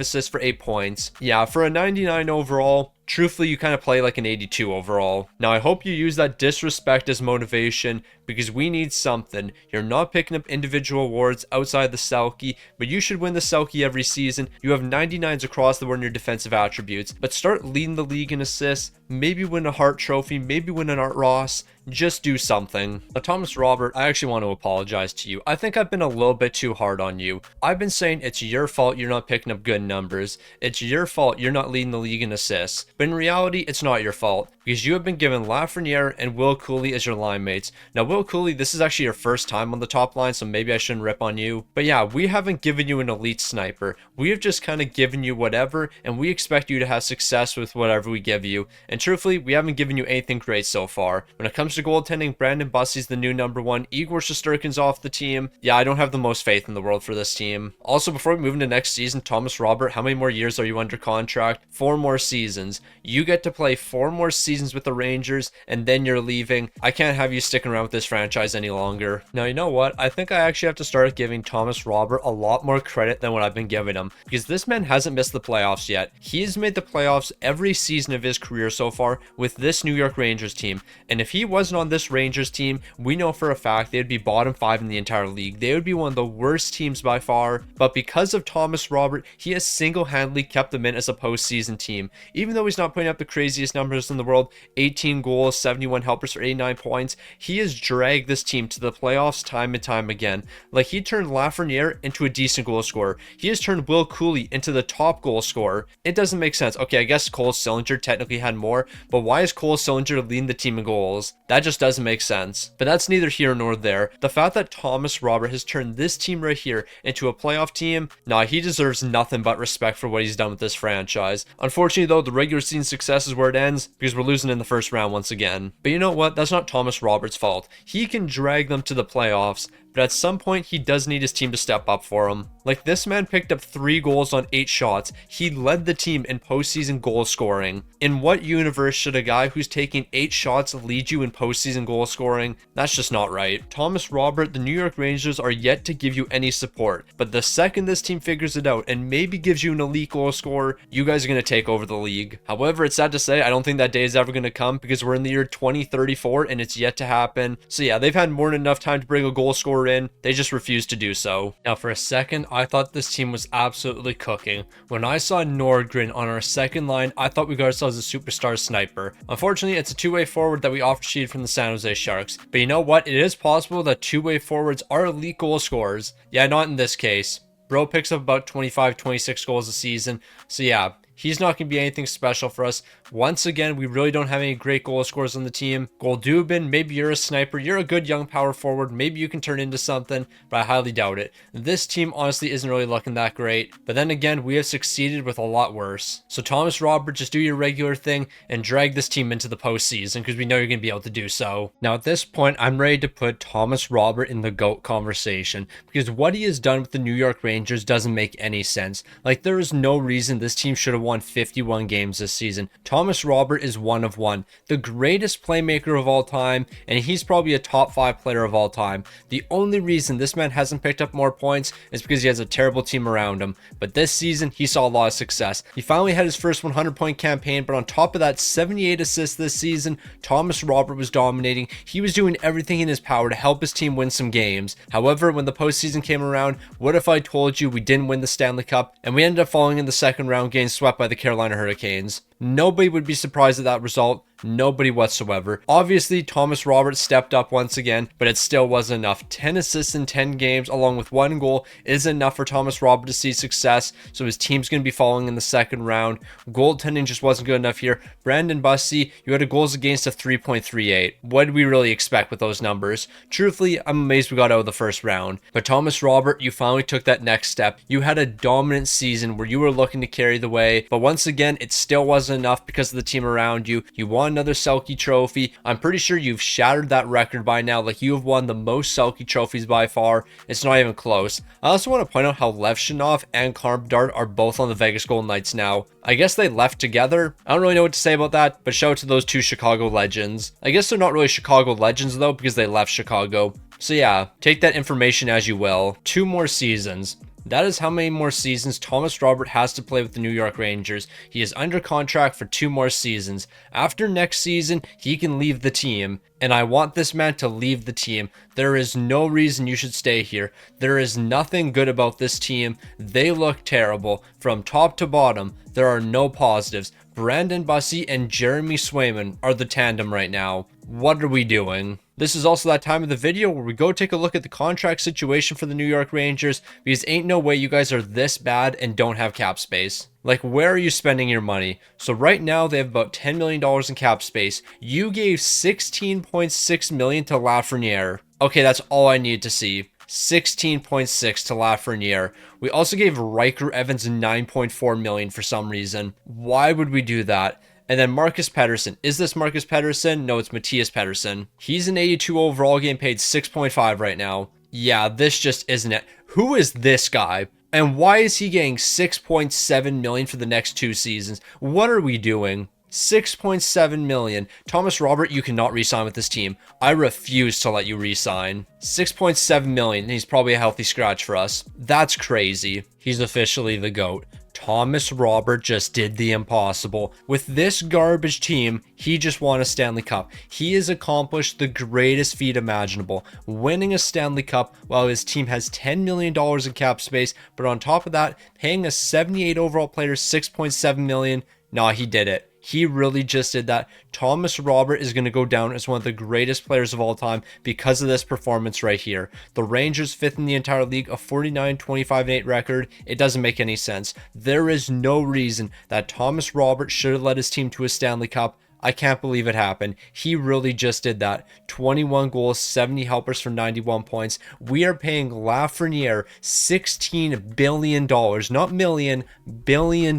assists for 8 points. Yeah, for a 99 overall, truthfully, you kind of play like an 82 overall. Now, I hope you use that disrespect as motivation because we need something. You're not picking up individual awards outside the Selky, but you should win the Selky every season. You have 99s across the board in your defensive attributes, but start leading the league in assists. Maybe win a Hart Trophy, maybe win an Art Ross. Just do something. Now, Thomas Robert, I actually want to apologize to you. I think I've been a little bit too hard on you. I've been saying it's your fault you're not picking up good numbers. It's your fault you're not leading the league in assists. But in reality, it's not your fault because you have been given Lafreniere and Will Cooley as your line mates. Now, Will Cooley, this is actually your first time on the top line, so maybe I shouldn't rip on you. But yeah, we haven't given you an elite sniper. We have just kind of given you whatever, and we expect you to have success with whatever we give you. And truthfully, we haven't given you anything great so far. When it comes to goaltending, Brandon Bussy's the new #1. Igor Shesterkin's off the team. Yeah, I don't have the most faith in the world for this team. Also, before we move into next season, Thomas Robert, how many more years are you under contract? 4 more seasons. You get to play 4 more seasons with the Rangers, and then you're leaving. I can't have you sticking around with this franchise any longer. Now, you know what? I think I actually have to start giving Thomas Robert a lot more credit than what I've been giving him, because this man hasn't missed the playoffs yet. He's made the playoffs every season of his career so far with this New York Rangers team, and if he wasn't on this Rangers team, we know for a fact they'd be bottom 5 in the entire league. They would be one of the worst teams by far, but because of Thomas Robert, he has single-handedly kept them in as a postseason team. Even though he's not putting up the craziest numbers in the world, 18 goals, 71 helpers for 89 points, he has dragged this team to the playoffs time and time again. Like, he turned Lafreniere into a decent goal scorer. He has turned Will Cooley into the top goal scorer. It doesn't make sense. Okay, I guess Cole Sillinger technically had more, but why is Cole Sillinger leading the team in goals? That just doesn't make sense. But that's neither here nor there. The fact that Thomas Robert has turned this team right here into a playoff team, nah, he deserves nothing but respect for what he's done with this franchise. Unfortunately though, the regular season success is where it ends because we're losing losing in the first round once again. But you know what? That's not Thomas Robert's fault. He can drag them to the playoffs, but at some point he does need his team to step up for him. Like, this man picked up 3 goals on 8 shots. He led the team in postseason goal scoring. In what universe should a guy who's taking 8 shots lead you in postseason goal scoring? That's just not right. Thomas Robert, the New York Rangers are yet to give you any support, but the second this team figures it out and maybe gives you an elite goal scorer, you guys are going to take over the league. However, it's sad to say, I don't think that day is ever going to come because we're in the year 2034 and it's yet to happen. So yeah, they've had more than enough time to bring a goal scorer in. They just refuse to do so. Now, for a second, I thought this team was absolutely cooking. When I saw Nordgren on our second line, I thought we got ourselves a superstar sniper. Unfortunately, it's a two-way forward that we offer-sheeted from the San Jose Sharks. But you know what? It is possible that two-way forwards are elite goal scorers. Yeah, not in this case. Bro picks up about 25, 26 goals a season. So yeah, he's not going to be anything special for us. Once again, we really don't have any great goal scorers on the team. Goldubin, maybe you're a sniper. You're a good young power forward. Maybe you can turn into something, but I highly doubt it. This team honestly isn't really looking that great. But then again, we have succeeded with a lot worse. So Thomas Robert, just do your regular thing and drag this team into the postseason because we know you're going to be able to do so. Now at this point, I'm ready to put Thomas Robert in the GOAT conversation because what he has done with the New York Rangers doesn't make any sense. Like, there is no reason this team should have won 51 games this season. Thomas Robert is one of one, the greatest playmaker of all time, and he's probably a top 5 player of all time. The only reason this man hasn't picked up more points is because he has a terrible team around him. But this season, he saw a lot of success. He finally had his first 100-point campaign, but on top of that, 78 assists this season. Thomas Robert was dominating. He was doing everything in his power to help his team win some games. However, when the postseason came around, what if I told you we didn't win the Stanley Cup, and we ended up falling in the second round, getting swept by the Carolina Hurricanes? Nobody would be surprised at that result. Nobody whatsoever. Obviously, Thomas Roberts stepped up once again, but it still wasn't enough. 10 assists in 10 games, along with 1 goal, is enough for Thomas Roberts to see success, so his team's going to be falling in the second round. Goaltending just wasn't good enough here. Brandon Bussi, you had a goals against of 3.38. What did we really expect with those numbers? Truthfully, I'm amazed we got out of the first round. But Thomas Robert, you finally took that next step. You had a dominant season where you were looking to carry the way, but once again, it still wasn't enough because of the team around you. You won another Selky trophy. I'm pretty sure you've shattered that record by now. Like, you have won the most Selky trophies by far. It's not even close. I also want to point out how Levshinov and Karmbdart are both on the Vegas Golden Knights now. I guess they left together. I don't really know what to say about that, but shout out to those 2 Chicago legends. I guess they're not really Chicago legends though, because they left Chicago. So yeah, take that information as you will. 2 more seasons. That is how many more seasons Thomas Robert has to play with the New York Rangers. He is under contract for 2 more seasons. After next season, he can leave the team. And I want this man to leave the team. There is no reason you should stay here. There is nothing good about this team. They look terrible. From top to bottom, there are no positives. Brandon Bussi and Jeremy Swayman are the tandem right now. What are we doing? This is also that time of the video where we go take a look at the contract situation for the New York Rangers, because ain't no way you guys are this bad and don't have cap space. Like, where are you spending your money? So right now they have about $10 million in cap space. You gave $16.6 million to Lafreniere. Okay, that's all I need to see. 16.6 to Lafreniere. We also gave Riker Evans $9.4 million for some reason. Why would we do that? And then Marcus Pettersson. Is this Marcus Pettersson? No, it's Matthias Pettersson. He's an 82 overall, getting paid 6.5 right now. Yeah, this just isn't it. Who is this guy? And why is he getting 6.7 million for the next 2 seasons? What are we doing? 6.7 million. Thomas Robert, you cannot re-sign with this team. I refuse to let you re-sign. 6.7 million, and he's probably a healthy scratch for us. That's crazy. He's officially the GOAT. Thomas Robert just did the impossible. With this garbage team, he just won a Stanley Cup. He has accomplished the greatest feat imaginable, winning a Stanley Cup while his team has $10 million in cap space, but on top of that, paying a 78 overall player $6.7 million. Nah, he did it. He really just did that. Thomas Robert is going to go down as one of the greatest players of all time because of this performance right here. The Rangers 5th in the entire league, a 49-25-8 record. It doesn't make any sense. There is no reason that Thomas Robert should have led his team to a Stanley Cup. I can't believe it happened. He really just did that. 21 goals, 70 helpers for 91 points. We are paying Lafreniere $16 billion, not million, $billion,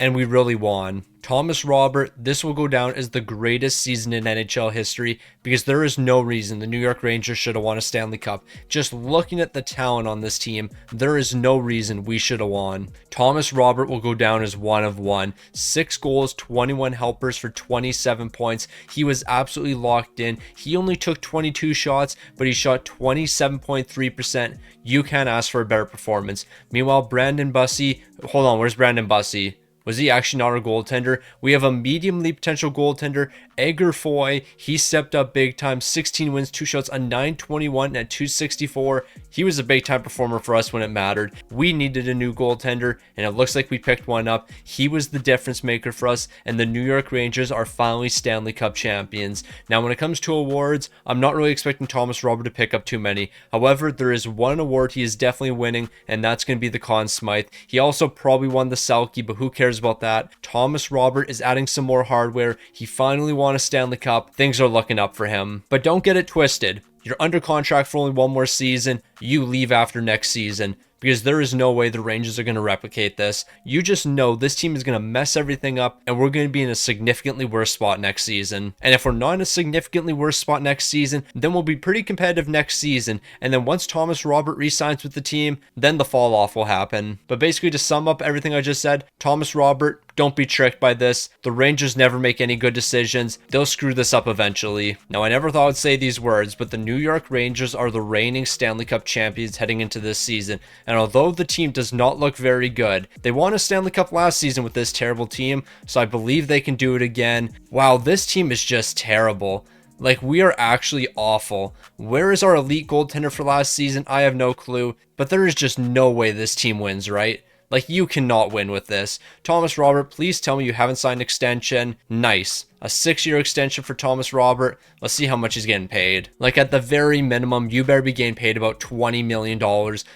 and we really won. Thomas Robert, this will go down as the greatest season in NHL history because there is no reason the New York Rangers should have won a Stanley Cup. Just looking at the talent on this team, there is no reason we should have won. Thomas Robert will go down as one of one. 6 goals, 21 helpers for 27 points. He was absolutely locked in. He only took 22 shots, but he shot 27.3%. You can't ask for a better performance. Meanwhile, Brandon Bussi, hold on, where's Brandon Bussi? Was he actually not our goaltender? We have a medium league potential goaltender, Edgar Foy. He stepped up big time. 16 wins, 2 shots, a 921 at 264. He was a big time performer for us when it mattered. We needed a new goaltender, and it looks like we picked one up. He was the difference maker for us, and the New York Rangers are finally Stanley Cup champions. Now, when it comes to awards, I'm not really expecting Thomas Robert to pick up too many. However, there is one award he is definitely winning, and that's going to be the Conn Smythe. He also probably won the Selky, but who cares about that? Thomas Robert is adding some more hardware. He finally won a Stanley Cup. Things are looking up for him. But don't get it twisted. You're under contract for only one more season. You leave after next season, because there is no way the Rangers are going to replicate this. You just know this team is going to mess everything up, and we're going to be in a significantly worse spot next season. And if we're not in a significantly worse spot next season, then we'll be pretty competitive next season. And then once Thomas Robert re-signs with the team, then the fall off will happen. But basically, to sum up everything I just said, Thomas Robert, don't be tricked by this. The Rangers never make any good decisions. They'll screw this up eventually. Now, I never thought I'd say these words, but the New York Rangers are the reigning Stanley Cup champions heading into this season. And although the team does not look very good, they won a Stanley Cup last season with this terrible team, so I believe they can do it again. Wow, this team is just terrible. Like, we are actually awful. Where is our elite goaltender for last season? I have no clue, but there is just no way this team wins, right? Like, you cannot win with this. Thomas Robert, please tell me you haven't signed an extension. Nice. A 6-year extension for Thomas Robert. Let's see how much he's getting paid. Like, at the very minimum, you better be getting paid about $20 million.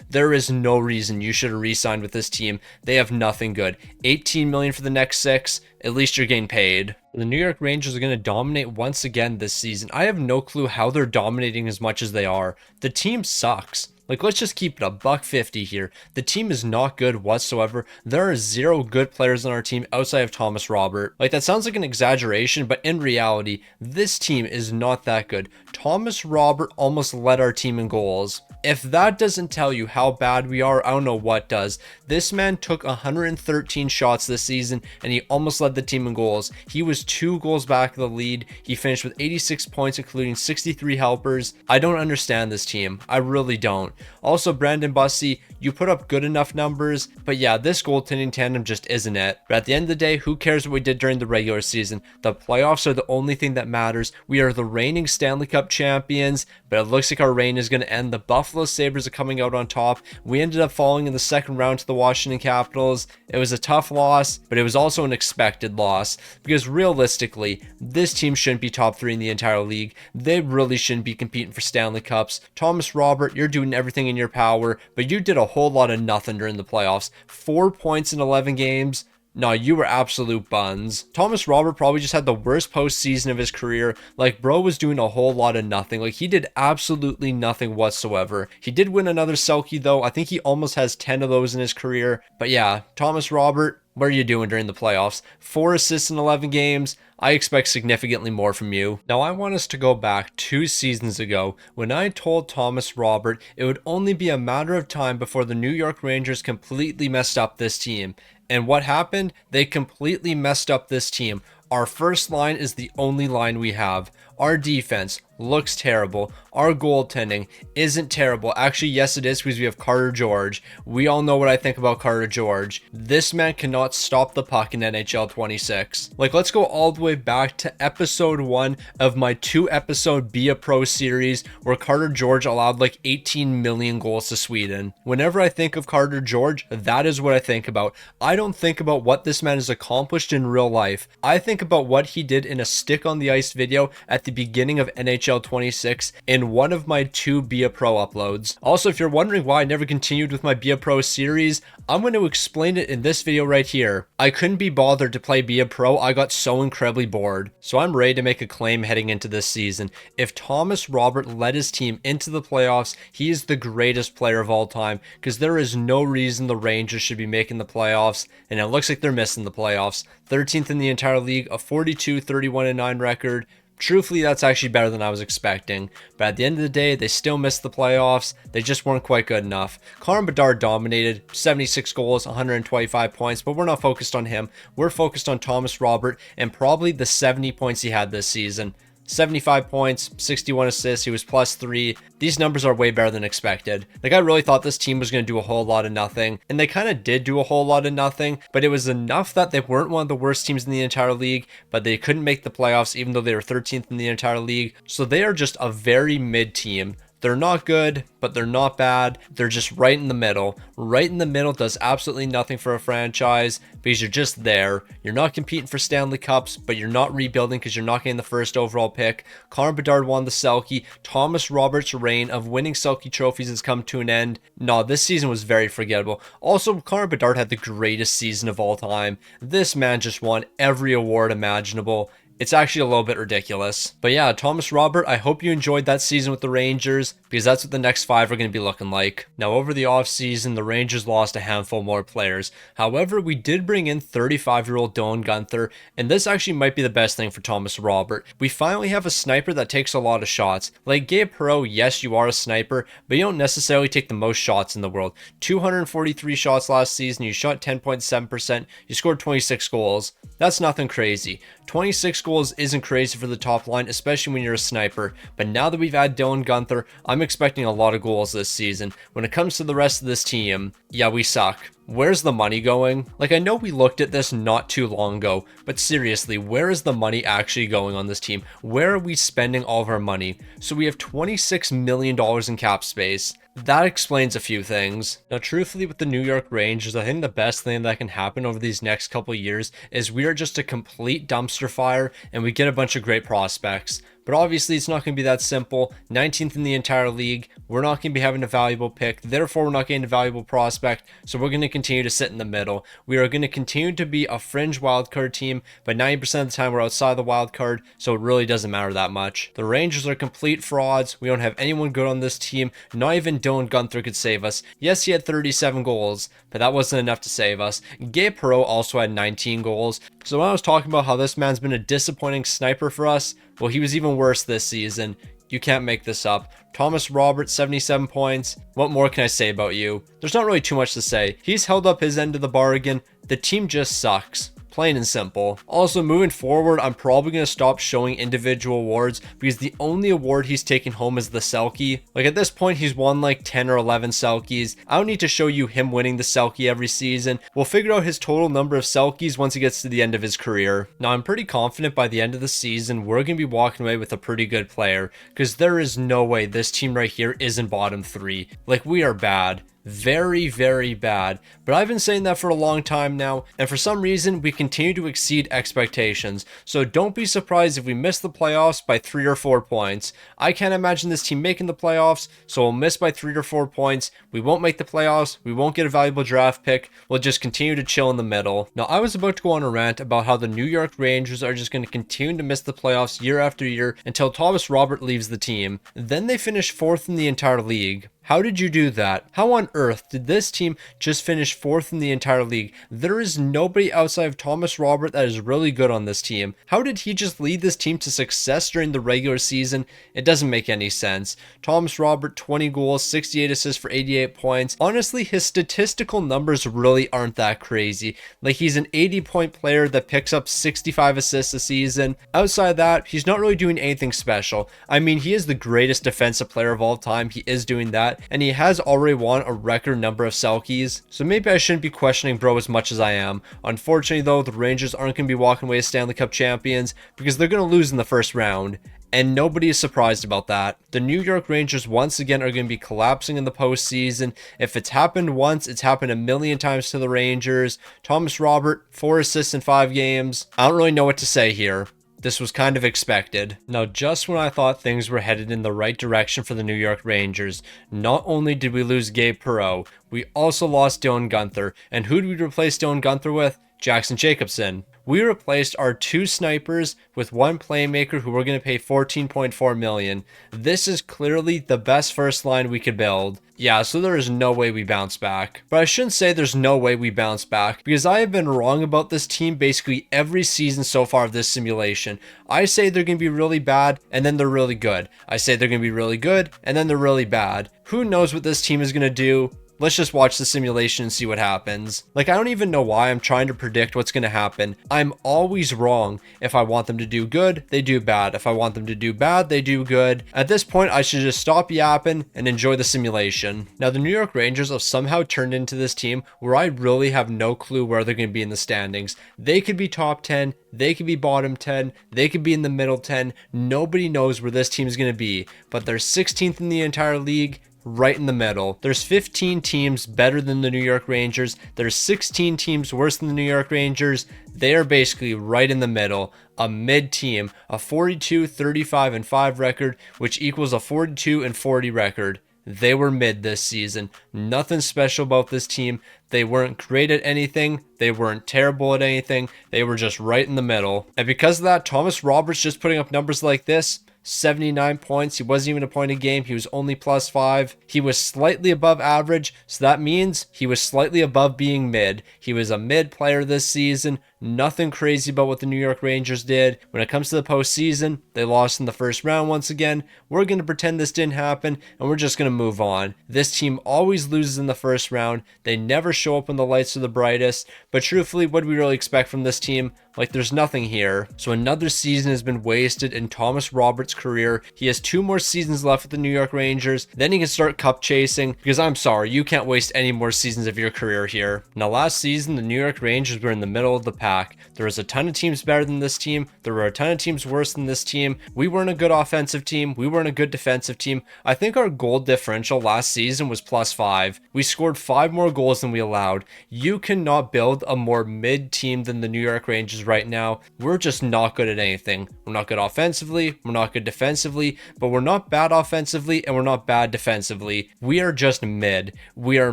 There is no reason you should have re-signed with this team. They have nothing good. $18 million for the next 6. At least you're getting paid. The New York Rangers are going to dominate once again this season. I have no clue how they're dominating as much as they are. The team sucks. Like, let's just keep it $150 here. The team is not good whatsoever. There are 0 good players on our team outside of Thomas Robert. Like, that sounds like an exaggeration, but in reality, this team is not that good. Thomas Robert almost led our team in goals. If that doesn't tell you how bad we are, I don't know what does. This man took 113 shots this season, and he almost led the team in goals. He was 2 goals back of the lead. He finished with 86 points, including 63 helpers. I don't understand this team. I really don't. Also, Brandon Bussi, you put up good enough numbers, but yeah, this goaltending tandem just isn't it. But at the end of the day, who cares what we did during the regular season? The playoffs are the only thing that matters. We are the reigning Stanley Cup champions, but it looks like our reign is going to end. The Buffalo Sabres are coming out on top. We ended up falling in the second round to the Washington Capitals. It was a tough loss, but it was also an expected loss, because realistically, this team shouldn't be top 3 in the entire league. They really shouldn't be competing for Stanley Cups. Thomas Robert, you're doing everything in your power, but you did a whole lot of nothing during the playoffs. 4 points in 11 games. No, you were absolute buns. Thomas Robert probably just had the worst postseason of his career. Like, bro was doing a whole lot of nothing. Like, he did absolutely nothing whatsoever. He did win another Selky, though. I think he almost has 10 of those in his career. But yeah, Thomas Robert, what are you doing during the playoffs? 4 assists in 11 games. I expect significantly more from you. Now, I want us to go back 2 seasons ago when I told Thomas Robert it would only be a matter of time before the New York Rangers completely messed up this team. And what happened? They completely messed up this team. Our first line is the only line we have. Our defense looks terrible. Our goaltending isn't terrible. Actually, yes, it is, because we have Carter George. We all know what I think about Carter George. This man cannot stop the puck in NHL 26. Like, let's go all the way back to episode 1 of my 2-episode Be a Pro series, where Carter George allowed like 18 million goals to Sweden. Whenever I think of Carter George, that is what I think about. I don't think about what this man has accomplished in real life. I think about what he did in a stick on the ice video at the the beginning of NHL 26 in one of my 2 Be a Pro uploads. Also, if you're wondering why I never continued with my Be a Pro series, I'm going to explain it in this video right here. I couldn't be bothered to play Be a Pro. I got so incredibly bored. So I'm ready to make a claim heading into this season. If Thomas Robert led his team into the playoffs, he is the greatest player of all time, because there is no reason the Rangers should be making the playoffs, and it looks like they're missing the playoffs. 13th in the entire league, a 42-31-9 record. Truthfully, that's actually better than I was expecting. But at the end of the day, they still missed the playoffs. They just weren't quite good enough. Connor Bedard dominated, 76 goals, 125 points, but we're not focused on him. We're focused on Thomas Robert and probably the 70 points he had this season. 75 points, 61 assists, he was +3. These numbers are way better than expected. Like, I really thought this team was going to do a whole lot of nothing, and they kind of did do a whole lot of nothing, but it was enough that they weren't one of the worst teams in the entire league, but they couldn't make the playoffs even though they were 13th in the entire league. So they are just a very mid team. They're not good, but they're not bad. They're just right in the middle. Right in the middle does absolutely nothing for a franchise because you're just there. You're not competing for Stanley Cups, but you're not rebuilding because you're not getting the first overall pick. Connor Bedard won the Selky. Thomas Roberts' reign of winning Selky trophies has come to an end. No, this season was very forgettable. Also, Connor Bedard had the greatest season of all time. This man just won every award imaginable. It's actually a little bit ridiculous. But yeah, Thomas Robert, I hope you enjoyed that season with the Rangers, because that's what the next 5 are going to be looking like. Now, over the offseason, the Rangers lost a handful more players. However, we did bring in 35-year-old Dylan Guenther, and this actually might be the best thing for Thomas Robert. We finally have a sniper that takes a lot of shots. Like Gabe Perreault, yes, you are a sniper, but you don't necessarily take the most shots in the world. 243 shots last season, you shot 10.7%, you scored 26 goals. That's nothing crazy. 26 goals isn't crazy for the top line, especially when you're a sniper. But now that we've had Dylan Guenther, I'm expecting a lot of goals this season. When it comes to the rest of this team, yeah, we suck. Where's the money going? Like, I know we looked at this not too long ago, but seriously, where is the money actually going on this team? Where are we spending all of our money? So we have $26 million in cap space. That explains a few things. Now, truthfully, with the New York Rangers, I think the best thing that can happen over these next couple years is we are just a complete dumpster fire and we get a bunch of great prospects. But obviously, it's not going to be that simple. 19th in the entire league. We're not going to be having a valuable pick. Therefore, we're not getting a valuable prospect. So we're going to continue to sit in the middle. We are going to continue to be a fringe wildcard team, but 90% of the time we're outside the wildcard, so it really doesn't matter that much. The Rangers are complete frauds. We don't have anyone good on this team. Not even Dylan Guenther could save us. Yes, he had 37 goals, but that wasn't enough to save us. Gabe Perreault also had 19 goals. So when I was talking about how this man's been a disappointing sniper for us, well, he was even worse this season. You can't make this up. Thomas Roberts, 77 points. What more can I say about you? There's not really too much to say. He's held up his end of the bargain. The team just sucks. Plain and simple. Also, moving forward, I'm probably going to stop showing individual awards because the only award he's taken home is the Selky. Like, at this point, he's won like 10 or 11 Selkies. I don't need to show you him winning the Selky every season. We'll figure out his total number of Selkies once he gets to the end of his career. Now, I'm pretty confident by the end of the season, we're going to be walking away with a pretty good player because there is no way this team right here isn't bottom 3. Like, we are bad. Very, very bad. But I've been saying that for a long time now, and for some reason we continue to exceed expectations. So don't be surprised if we miss the playoffs by 3 or 4 points. I can't imagine this team making the playoffs, so we'll miss by 3 or 4 points. We won't make the playoffs, we won't get a valuable draft pick, we'll just continue to chill in the middle. Now, I was about to go on a rant about how the New York Rangers are just going to continue to miss the playoffs year after year until Thomas Robert leaves the team. Then they finish 4th in the entire league. How did you do that? How on earth did this team just finish 4th in the entire league? There is nobody outside of Thomas Robert that is really good on this team. How did he just lead this team to success during the regular season? It doesn't make any sense. Thomas Robert, 20 goals, 68 assists for 88 points. Honestly, his statistical numbers really aren't that crazy. Like, he's an 80-point player that picks up 65 assists a season. Outside of that, he's not really doing anything special. I mean, he is the greatest defensive player of all time. He is doing that. And he has already won a record number of Selkies, so maybe I shouldn't be questioning bro as much as I am. Unfortunately though, the Rangers aren't going to be walking away as Stanley Cup champions because they're going to lose in the first round. And nobody is surprised about that. The New York Rangers once again are going to be collapsing in the postseason. If it's happened once, it's happened a million times to the Rangers. Thomas Robert, 4 assists in 5 games. I don't really know what to say here. This was kind of expected. Now, just when I thought things were headed in the right direction for the New York Rangers, not only did we lose Gabe Perreault, we also lost Dylan Guenther. And who did we replace Dylan Guenther with? Jackson Jacobson. We replaced our 2 snipers with 1 playmaker who we're going to pay $14.4 million. This is clearly the best first line we could build. Yeah, so there is no way we bounce back. But I shouldn't say there's no way we bounce back, because I have been wrong about this team basically every season so far of this simulation. I say they're going to be really bad, and then they're really good. I say they're going to be really good, and then they're really bad. Who knows what this team is going to do? Let's just watch the simulation and see what happens. Like, I don't even know why I'm trying to predict what's going to happen. I'm always wrong. If I want them to do good, they do bad. If I want them to do bad, they do good. At this point, I should just stop yapping and enjoy the simulation. Now, the New York Rangers have somehow turned into this team where I really have no clue where they're going to be in the standings. They could be top 10. They could be bottom 10. They could be in the middle 10. Nobody knows where this team is going to be. But they're 16th in the entire league. Right in the middle. There's 15 teams better than the New York Rangers. There's 16 teams worse than the New York Rangers. They are basically right in the middle. A mid team, a 42, 35, and 5 record, which equals a 42 and 40 record. They were mid this season. Nothing special about this team. They weren't great at anything. They weren't terrible at anything. They were just right in the middle. And because of that, Thomas Roberts just putting up numbers like this, 79 points. He wasn't even a point a game. He was only +5. He was slightly above average, so that means he was slightly above being mid. He was a mid player this season. Nothing crazy about what the New York Rangers did. When it comes to the postseason, they lost in the first round once again. We're going to pretend this didn't happen, and we're just going to move on. This team always loses in the first round. They never show up when the lights are the brightest. But truthfully, what do we really expect from this team? Like, there's nothing here. So another season has been wasted in Thomas Roberts' career. He has 2 more seasons left with the New York Rangers. Then he can start cup chasing, because I'm sorry, you can't waste any more seasons of your career here. Now, last season, the New York Rangers were in the middle of the pack. There was a ton of teams better than this team. There were a ton of teams worse than this team. We weren't a good offensive team. We weren't a good defensive team. I think our goal differential last season was +5. We scored 5 more goals than we allowed. You cannot build a more mid team than the New York Rangers right now. We're just not good at anything. We're not good offensively. We're not good defensively, but we're not bad offensively and we're not bad defensively. We are just mid. We are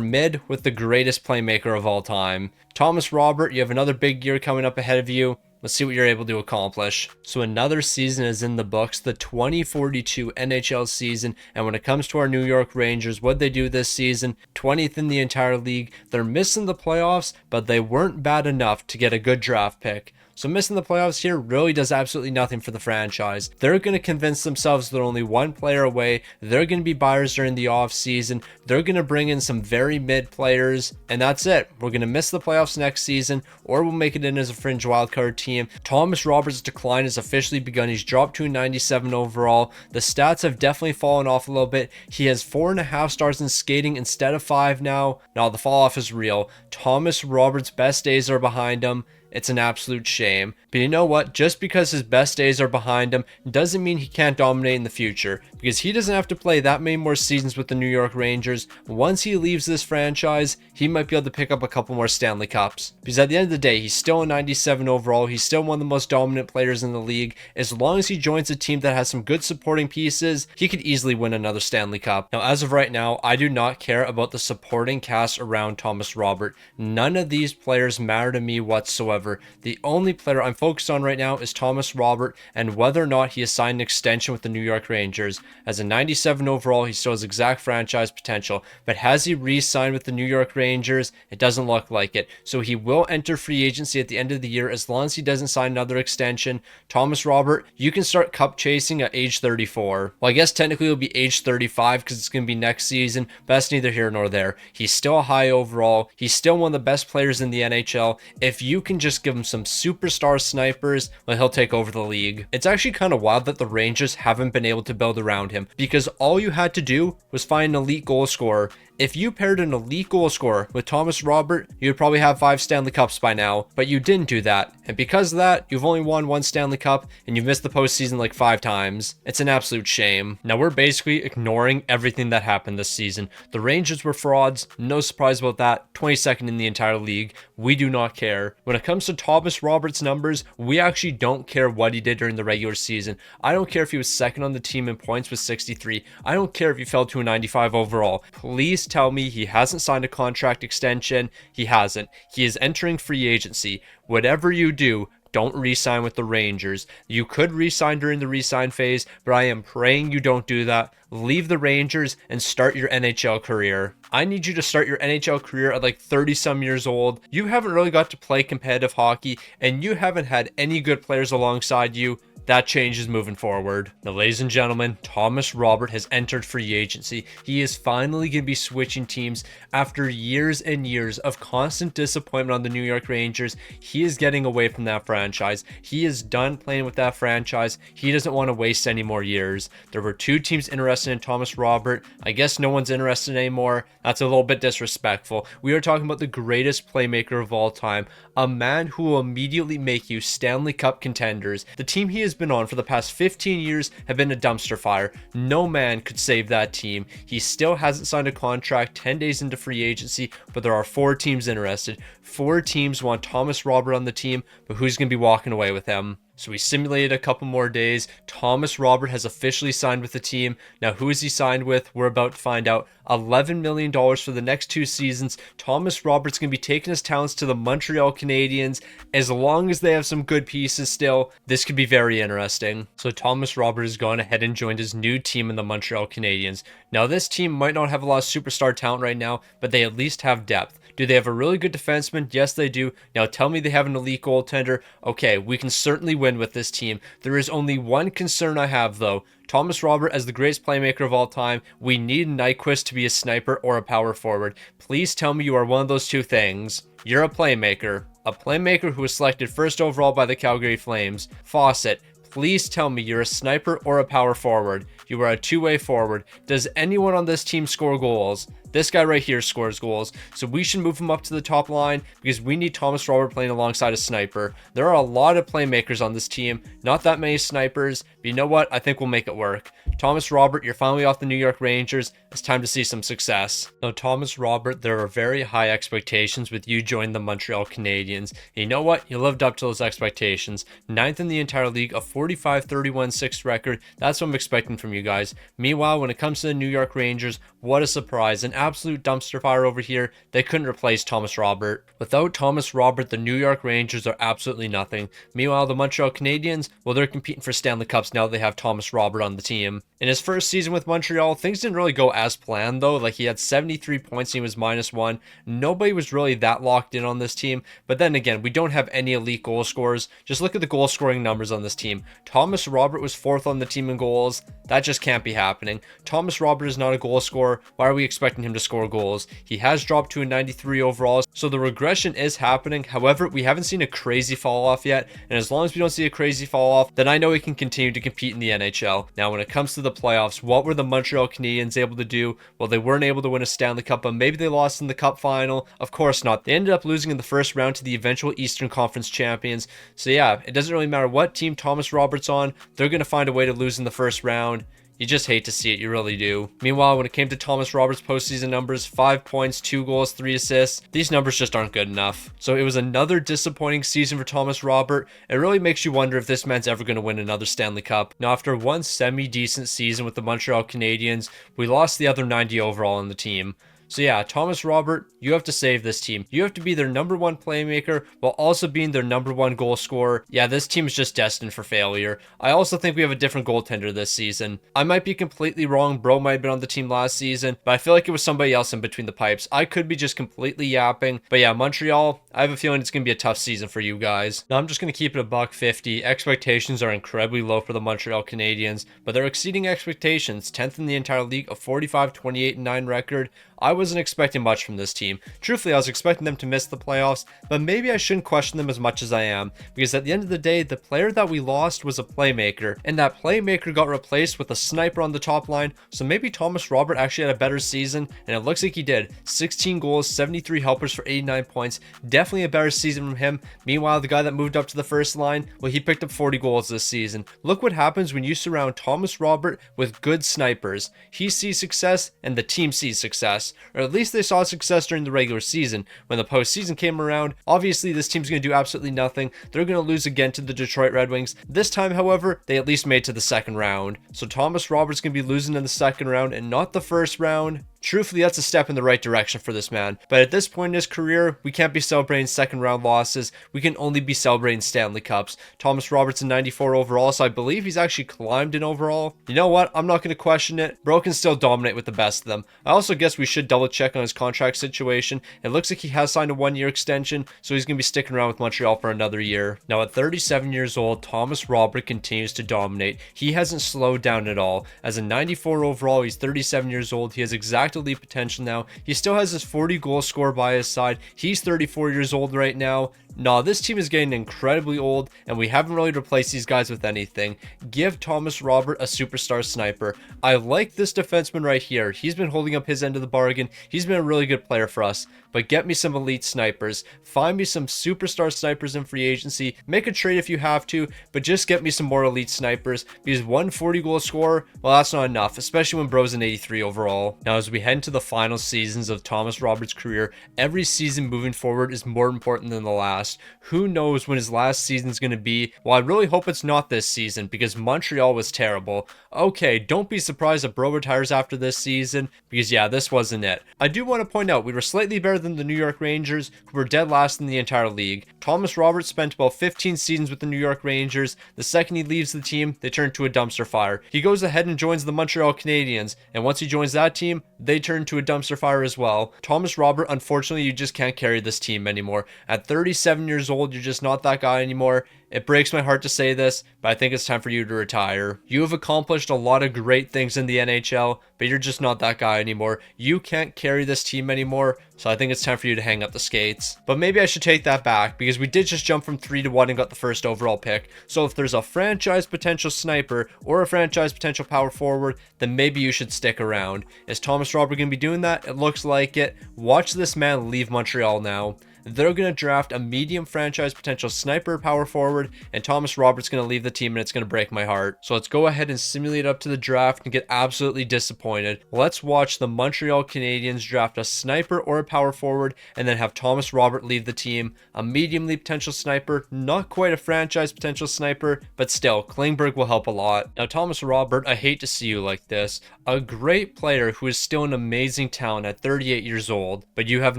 mid with the greatest playmaker of all time. Thomas Robert, you have another big year coming up ahead of you. Let's see what you're able to accomplish. So another season is in the books, the 2042 NHL season. And when it comes to our New York Rangers, what they do this season, 20th in the entire league. They're missing the playoffs, but they weren't bad enough to get a good draft pick. So missing the playoffs here really does absolutely nothing for the franchise. They're going to convince themselves they're only 1 player away. They're going to be buyers during the offseason. They're going to bring in some very mid players, and that's it. We're going to miss the playoffs next season, or we'll make it in as a fringe wildcard team. Thomas Roberts' decline has officially begun. He's dropped to a 97 overall. The stats have definitely fallen off a little bit. He has 4.5 stars in skating instead of 5 now. Now the fall off is real. Thomas Roberts' best days are behind him. It's an absolute shame. But you know what? Just because his best days are behind him doesn't mean he can't dominate in the future, because he doesn't have to play that many more seasons with the New York Rangers. Once he leaves this franchise, he might be able to pick up a couple more Stanley Cups. Because at the end of the day, he's still a 97 overall. He's still one of the most dominant players in the league. As long as he joins a team that has some good supporting pieces, he could easily win another Stanley Cup. Now, as of right now, I do not care about the supporting cast around Thomas Robert. None of these players matter to me whatsoever. The only player I'm focused on right now is Thomas Robert and whether or not he has signed an extension with the New York Rangers. As a 97 overall, he still has exact franchise potential, but has he re-signed with the New York Rangers? It doesn't look like it. So he will enter free agency at the end of the year as long as he doesn't sign another extension. Thomas Robert, you can start cup chasing at age 34. Well, I guess technically it'll be age 35 because it's going to be next season, but that's neither here nor there. He's still a high overall. He's still one of the best players in the NHL. If you can just give him some superstar snipers, well, he'll take over the league. It's actually kind of wild that the Rangers haven't been able to build around him, because all you had to do was find an elite goal scorer. If you paired an elite goal scorer with Thomas Robert, you would probably have 5 Stanley Cups by now, but you didn't do that. And because of that, you've only won 1 Stanley Cup and you've missed the postseason like 5 times. It's an absolute shame. Now we're basically ignoring everything that happened this season. The Rangers were frauds, no surprise about that, 22nd in the entire league. We do not care. When it comes to Thomas Robert's numbers, we actually don't care what he did during the regular season. I don't care if he was second on the team in points with 63. I don't care if he fell to a 95 overall. Please tell me he hasn't signed a contract extension. He hasn't. He is entering free agency. Whatever you do, don't re-sign with the Rangers. You could re-sign during the re-sign phase, but I am praying you don't do that. Leave the Rangers and start your NHL career. I need you to start your NHL career at like 30 some years old. You haven't really got to play competitive hockey, and you haven't had any good players alongside you. That changes moving forward. Now, ladies and gentlemen, Thomas Robert has entered free agency. He is finally going to be switching teams after years and years of constant disappointment on the New York Rangers. He is getting away from that franchise. He is done playing with that franchise. He doesn't want to waste any more years. There were 2 teams interested in Thomas Robert. I guess no one's interested anymore. That's a little bit disrespectful. We are talking about the greatest playmaker of all time, a man who will immediately make you Stanley Cup contenders. The team he has been on for the past 15 years have been a dumpster fire. No man could save that team. He still hasn't signed a contract 10 days into free agency, but there are 4 teams interested. 4 teams want Thomas Robert on the team, but who's going to be walking away with him? So we simulated a couple more days. Thomas Robert has officially signed with the team. Now, who is he signed with? We're about to find out. $11 million for the next 2 seasons. Thomas Robert's going to be taking his talents to the Montreal Canadiens. As long as they have some good pieces still, this could be very interesting. So Thomas Robert has gone ahead and joined his new team in the Montreal Canadiens. Now, this team might not have a lot of superstar talent right now, but they at least have depth. Do they have a really good defenseman? Yes, they do. Now tell me they have an elite goaltender. Okay, we can certainly win with this team. There is only one concern I have, though. Thomas Robert as the greatest playmaker of all time. We need Nyquist to be a sniper or a power forward. Please tell me you are one of those 2 things. You're a playmaker. A playmaker who was selected first overall by the Calgary Flames. Fawcett. Please tell me you're a sniper or a power forward. You are a 2-way forward. Does anyone on this team score goals? This guy right here scores goals, so we should move him up to the top line because we need Thomas Robert playing alongside a sniper. There are a lot of playmakers on this team, not that many snipers, but you know what? I think we'll make it work. Thomas Robert, you're finally off the New York Rangers. It's time to see some success. Now, Thomas Robert, there are very high expectations with you joining the Montreal Canadiens. And you know what? You lived up to those expectations. 9th in the entire league, a 45-31-6 record. That's what I'm expecting from you guys. Meanwhile, when it comes to the New York Rangers, what a surprise. An absolute dumpster fire over here. They couldn't replace Thomas Robert. Without Thomas Robert, the New York Rangers are absolutely nothing. Meanwhile, the Montreal Canadiens, well, they're competing for Stanley Cups now that they have Thomas Robert on the team. In his first season with Montreal, things didn't really go as planned, though. Like, he had 73 points and he was -1. Nobody was really that locked in on this team. But then again, we don't have any elite goal scorers. Just look at the goal scoring numbers on this team. Thomas Robert was 4th on the team in goals. That just can't be happening. Thomas Robert is not a goal scorer. Why are we expecting him to score goals? He has dropped to a 93 overall, so the regression is happening. However, we haven't seen a crazy fall off yet, and as long as we don't see a crazy fall off, then I know he can continue to compete in the NHL. Now, when it comes to the playoffs, what were the Montreal Canadiens able to do? Well, they weren't able to win a Stanley Cup, but maybe they lost in the Cup final. Of course not. They ended up losing in the first round to the eventual Eastern Conference champions. So yeah, it doesn't really matter what team Thomas Robert's on, they're going to find a way to lose in the first round. You just hate to see it, you really do. Meanwhile, when it came to Thomas Roberts' postseason numbers, 5 points, 2 goals, 3 assists, these numbers just aren't good enough. So it was another disappointing season for Thomas Robert. It really makes you wonder if this man's ever going to win another Stanley Cup. Now, after one semi-decent season with the Montreal Canadiens, we lost the other 90 overall on the team. So yeah, Thomas Robert, you have to save this team. You have to be their #1 playmaker while also being their #1 goal scorer. Yeah, this team is just destined for failure. I also think we have a different goaltender this season. I might be completely wrong. Bro might have been on the team last season, but I feel like it was somebody else in between the pipes. I could be just completely yapping. But yeah, Montreal, I have a feeling it's going to be a tough season for you guys. Now, I'm just going to keep it $150. Expectations are incredibly low for the Montreal Canadiens, but they're exceeding expectations. 10th in the entire league, a 45-28-9 record. I wasn't expecting much from this team. Truthfully, I was expecting them to miss the playoffs, but maybe I shouldn't question them as much as I am, because at the end of the day, the player that we lost was a playmaker, and that playmaker got replaced with a sniper on the top line. So maybe Thomas Robert actually had a better season, and it looks like he did. 16 goals, 73 helpers for 89 points. Definitely a better season from him. Meanwhile, the guy that moved up to the first line, well, he picked up 40 goals this season. Look what happens when you surround Thomas Robert with good snipers. He sees success and the team sees success, or at least they saw success during the regular season. When the postseason came around, obviously this team's going to do absolutely nothing. They're going to lose again to the Detroit Red Wings. This time, however, they at least made to the second round. So Thomas Robert's going to be losing in the second round and not the first round. Truthfully, that's a step in the right direction for this man. But at this point in his career, we can't be celebrating second round losses. We can only be celebrating Stanley Cups. Thomas Robertson 94 overall, so I believe he's actually climbed in overall. You know what? I'm not going to question it. Bro can still dominate with the best of them. I also guess we should double check on his contract situation. It looks like he has signed a 1-year extension, so he's going to be sticking around with Montreal for another year. Now at 37 years old, Thomas Robert continues to dominate. He hasn't slowed down at all. As a 94 overall, he's 37 years old. He has exact elite potential now. He still has his 40 goal score by his side. He's 34 years old right now. Nah, this team is getting incredibly old, and we haven't really replaced these guys with anything. Give Thomas Robert a superstar sniper. I like this defenseman right here. He's been holding up his end of the bargain. He's been a really good player for us. But get me some elite snipers. Find me some superstar snipers in free agency. Make a trade if you have to, but just get me some more elite snipers, because 140 goal scorer, well, that's not enough, especially when bro's an 83 overall. Now, as we head into the final seasons of Thomas Robert's career, every season moving forward is more important than the last. Who knows when his last season is going to be? Well, I really hope it's not this season, because Montreal was terrible. Okay, don't be surprised if bro retires after this season, because yeah, this wasn't it. I do want to point out, we were slightly better than the New York Rangers, who were dead last in the entire league. Thomas Roberts spent about 15 seasons with the New York Rangers. The second he leaves the team, they turn to a dumpster fire. He goes ahead and joins the Montreal Canadiens, and once he joins that team, they turn to a dumpster fire as well. Thomas Robert, unfortunately, you just can't carry this team anymore. At 37 years old, you're just not that guy anymore. It breaks my heart to say this, but I think it's time for you to retire. You have accomplished a lot of great things in the NHL, but you're just not that guy anymore. You can't carry this team anymore, so I think it's time for you to hang up the skates. But maybe I should take that back, because we did just jump from 3-1 and got the first overall pick. So if there's a franchise potential sniper or a franchise potential power forward, then maybe you should stick around. Is Thomas Robert going to be doing that? It looks like it. Watch this man leave Montreal now. They're going to draft a medium franchise potential sniper power forward, and Thomas Robert's going to leave the team, and it's going to break my heart. So let's go ahead and simulate up to the draft and get absolutely disappointed. Let's watch the Montreal Canadiens draft a sniper or a power forward, and then have Thomas Robert leave the team. A mediumly potential sniper, not quite a franchise potential sniper, but still, Klingberg will help a lot. Now, Thomas Robert, I hate to see you like this. A great player who is still an amazing talent at 38 years old, but you have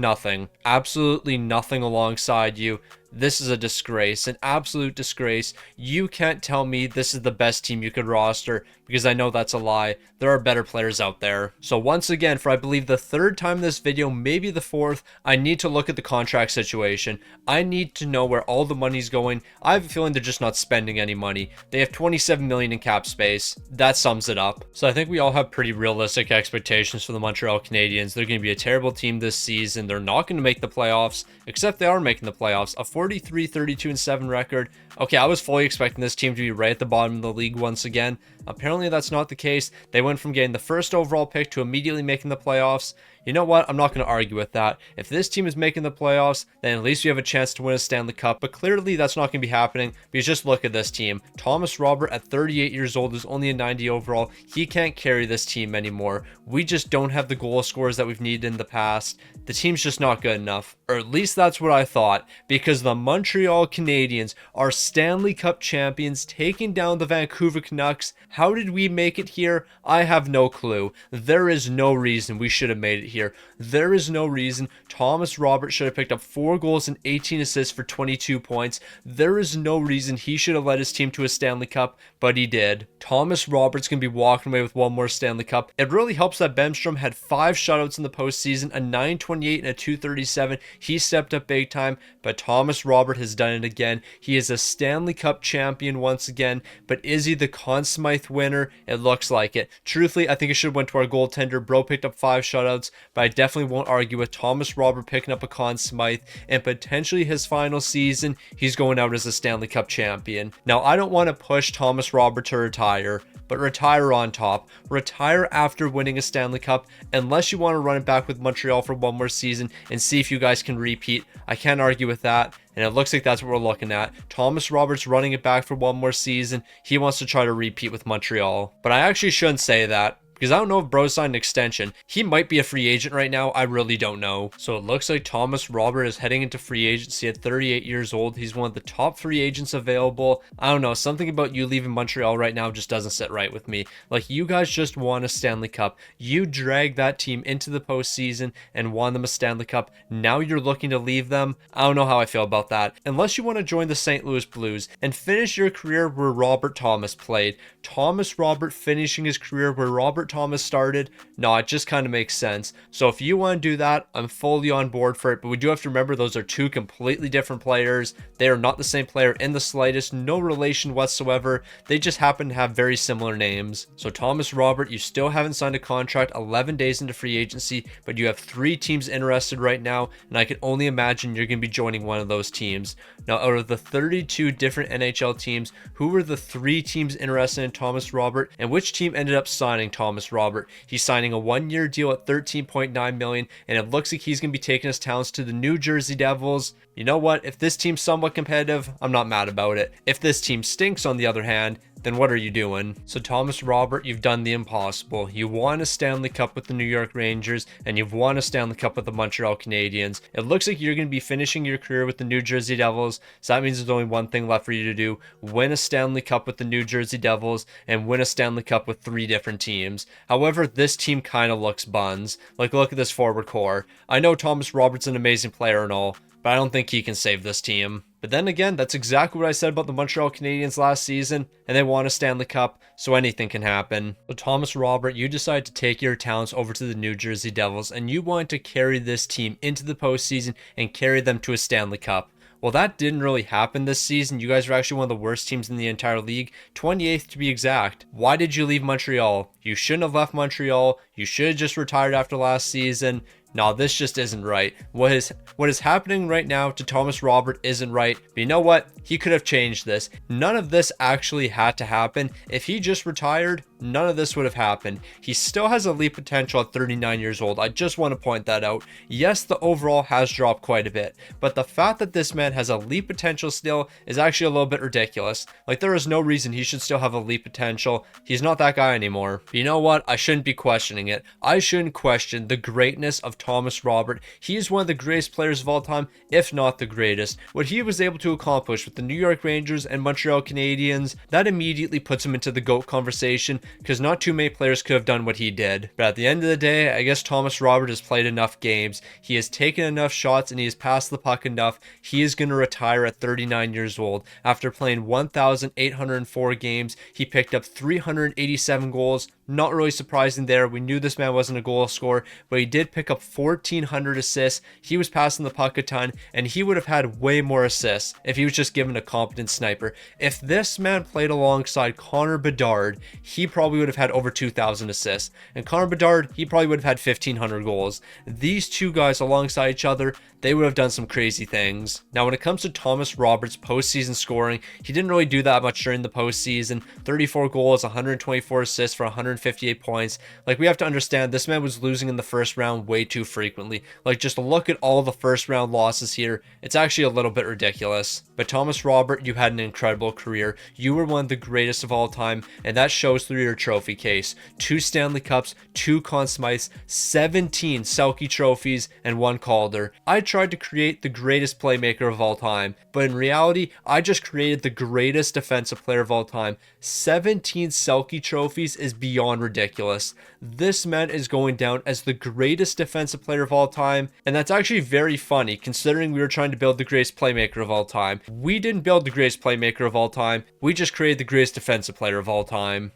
nothing. Absolutely nothing alongside you. This is a disgrace, an absolute disgrace. You can't tell me this is the best team you could roster, because I know that's a lie. There are better players out there. So once again, for I believe the third time in this video, maybe the fourth, I need to look at the contract situation. I need to know where all the money's going. I have a feeling they're just not spending any money. They have 27 million in cap space. That sums it up. So I think we all have pretty realistic expectations for the Montreal Canadiens. They're going to be a terrible team this season. They're not going to make the playoffs, except they are making the playoffs. A 43, 32, and 7 record. Okay, I was fully expecting this team to be right at the bottom of the league once again. Apparently that's not the case. They went from getting the first overall pick to immediately making the playoffs. You know what? I'm not going to argue with that. If this team is making the playoffs, then at least you have a chance to win a Stanley Cup. But clearly that's not going to be happening, because just look at this team. Thomas Robert at 38 years old is only a 90 overall. He can't carry this team anymore. We just don't have the goal scorers that we've needed in the past. The team's just not good enough. Or at least that's what I thought, because the Montreal Canadiens are Stanley Cup champions, taking down the Vancouver Canucks. How did we make it here? I have no clue. There is no reason we should have made it here. There is no reason Thomas Robert should have picked up 4 goals and 18 assists for 22 points. There is no reason he should have led his team to a Stanley Cup, but he did. Thomas Robert's going to be walking away with one more Stanley Cup. It really helps that Bemstrom had 5 shutouts in the postseason, a 928 and a 237. He stepped up big time, but Thomas Robert has done it again. He is a Stanley Cup champion once again, but is he the Conn Smythe Smythe winner? It looks like it. Truthfully, I think it should have went to our goaltender. Bro picked up 5 shutouts, but I definitely won't argue with Thomas Robert picking up a Conn Smythe, and potentially his final season, he's going out as a Stanley Cup champion. Now, I don't want to push Thomas Robert to retire, but retire on top. Retire after winning a Stanley Cup, unless you want to run it back with Montreal for one more season and see if you guys can repeat. I can't argue with that, and it looks like that's what we're looking at. Thomas Roberts running it back for one more season. He wants to try to repeat with Montreal. But I actually shouldn't say that, because I don't know if Bro signed an extension. He might be a free agent right now. I really don't know. So it looks like Thomas Robert is heading into free agency at 38 years old. He's one of the top free agents available. I don't know. Something about you leaving Montreal right now just doesn't sit right with me. Like, you guys just won a Stanley Cup. You dragged that team into the postseason and won them a Stanley Cup. Now you're looking to leave them. I don't know how I feel about that. Unless you want to join the St. Louis Blues and finish your career where Robert Thomas played. Thomas Robert finishing his career where Robert Thomas started. No, it just kind of makes sense. So if you want to do that, I'm fully on board for it. But we do have to remember those are two completely different players. They are not the same player in the slightest. No relation whatsoever. They just happen to have very similar names. So Thomas Robert, you still haven't signed a contract 11 days into free agency, but you have 3 teams interested right now, and I can only imagine you're going to be joining one of those teams. Now, out of the 32 different NHL teams, who were the 3 teams interested in Thomas Robert, and which team ended up signing Thomas Robert? He's signing a 1-year deal at $13.9 million, and it looks like he's going to be taking his talents to the New Jersey Devils. You know what? If this team's somewhat competitive, I'm not mad about it. If this team stinks, on the other hand, then what are you doing? So Thomas Robert, you've done the impossible. You won a Stanley Cup with the New York Rangers, and you've won a Stanley Cup with the Montreal Canadiens. It looks like you're going to be finishing your career with the New Jersey Devils, so that means there's only one thing left for you to do: win a Stanley Cup with the New Jersey Devils and win a Stanley Cup with 3 different teams. However, this team kind of looks buns. Like, look at this forward core. I know Thomas Robert's an amazing player and all, but I don't think he can save this team. But then again, that's exactly what I said about the Montreal Canadiens last season, and they won a Stanley Cup, so anything can happen. So Thomas Robert, you decide to take your talents over to the New Jersey Devils, and you want to carry this team into the postseason and carry them to a Stanley Cup. Well, that didn't really happen this season. You guys were actually one of the worst teams in the entire league, 28th to be exact. Why did you leave Montreal? You shouldn't have left Montreal. You should have just retired after last season. No, this just isn't right. What is happening right now to Thomas Robert isn't right. But you know what? He could have changed this. None of this actually had to happen. If he just retired, none of this would have happened. He still has elite potential at 39 years old. I just want to point that out. Yes, the overall has dropped quite a bit, but the fact that this man has elite potential still is actually a little bit ridiculous. Like, there is no reason he should still have elite potential. He's not that guy anymore. But you know what? I shouldn't be questioning it. I shouldn't question the greatness of Thomas Robert. He is one of the greatest players of all time, if not the greatest. What he was able to accomplish with the New York Rangers and Montreal Canadiens, that immediately puts him into the GOAT conversation, because not too many players could have done what he did. But at the end of the day, I guess Thomas Robert has played enough games. He has taken enough shots and he has passed the puck enough. He is going to retire at 39 years old. After playing 1,804 games, he picked up 387 goals. Not really surprising there. We knew this man wasn't a goal scorer, but he did pick up 1,400 assists. He was passing the puck a ton, and he would have had way more assists if he was just given a competent sniper. If this man played alongside Connor Bedard, he probably would have had over 2,000 assists. And Connor Bedard, he probably would have had 1,500 goals. These two guys alongside each other, they would have done some crazy things. Now, when it comes to Thomas Roberts' postseason scoring, he didn't really do that much during the postseason. 34 goals, 124 assists for 158 points. Like, we have to understand, this man was losing in the first round way too frequently. Like, just look at all the first round losses here. It's actually a little bit ridiculous. But Thomas Robert, you had an incredible career. You were one of the greatest of all time, and that shows through your trophy case. 2 Stanley Cups, 2 Conn Smythes, 17 Selky trophies, and 1 Calder. I tried to create the greatest playmaker of all time, but in reality, I just created the greatest defensive player of all time. 17 Selky trophies is beyond ridiculous. This man is going down as the greatest defensive player of all time, and that's actually very funny considering we were trying to build the greatest playmaker of all time. We didn't build the greatest playmaker of all time, we just created the greatest defensive player of all time.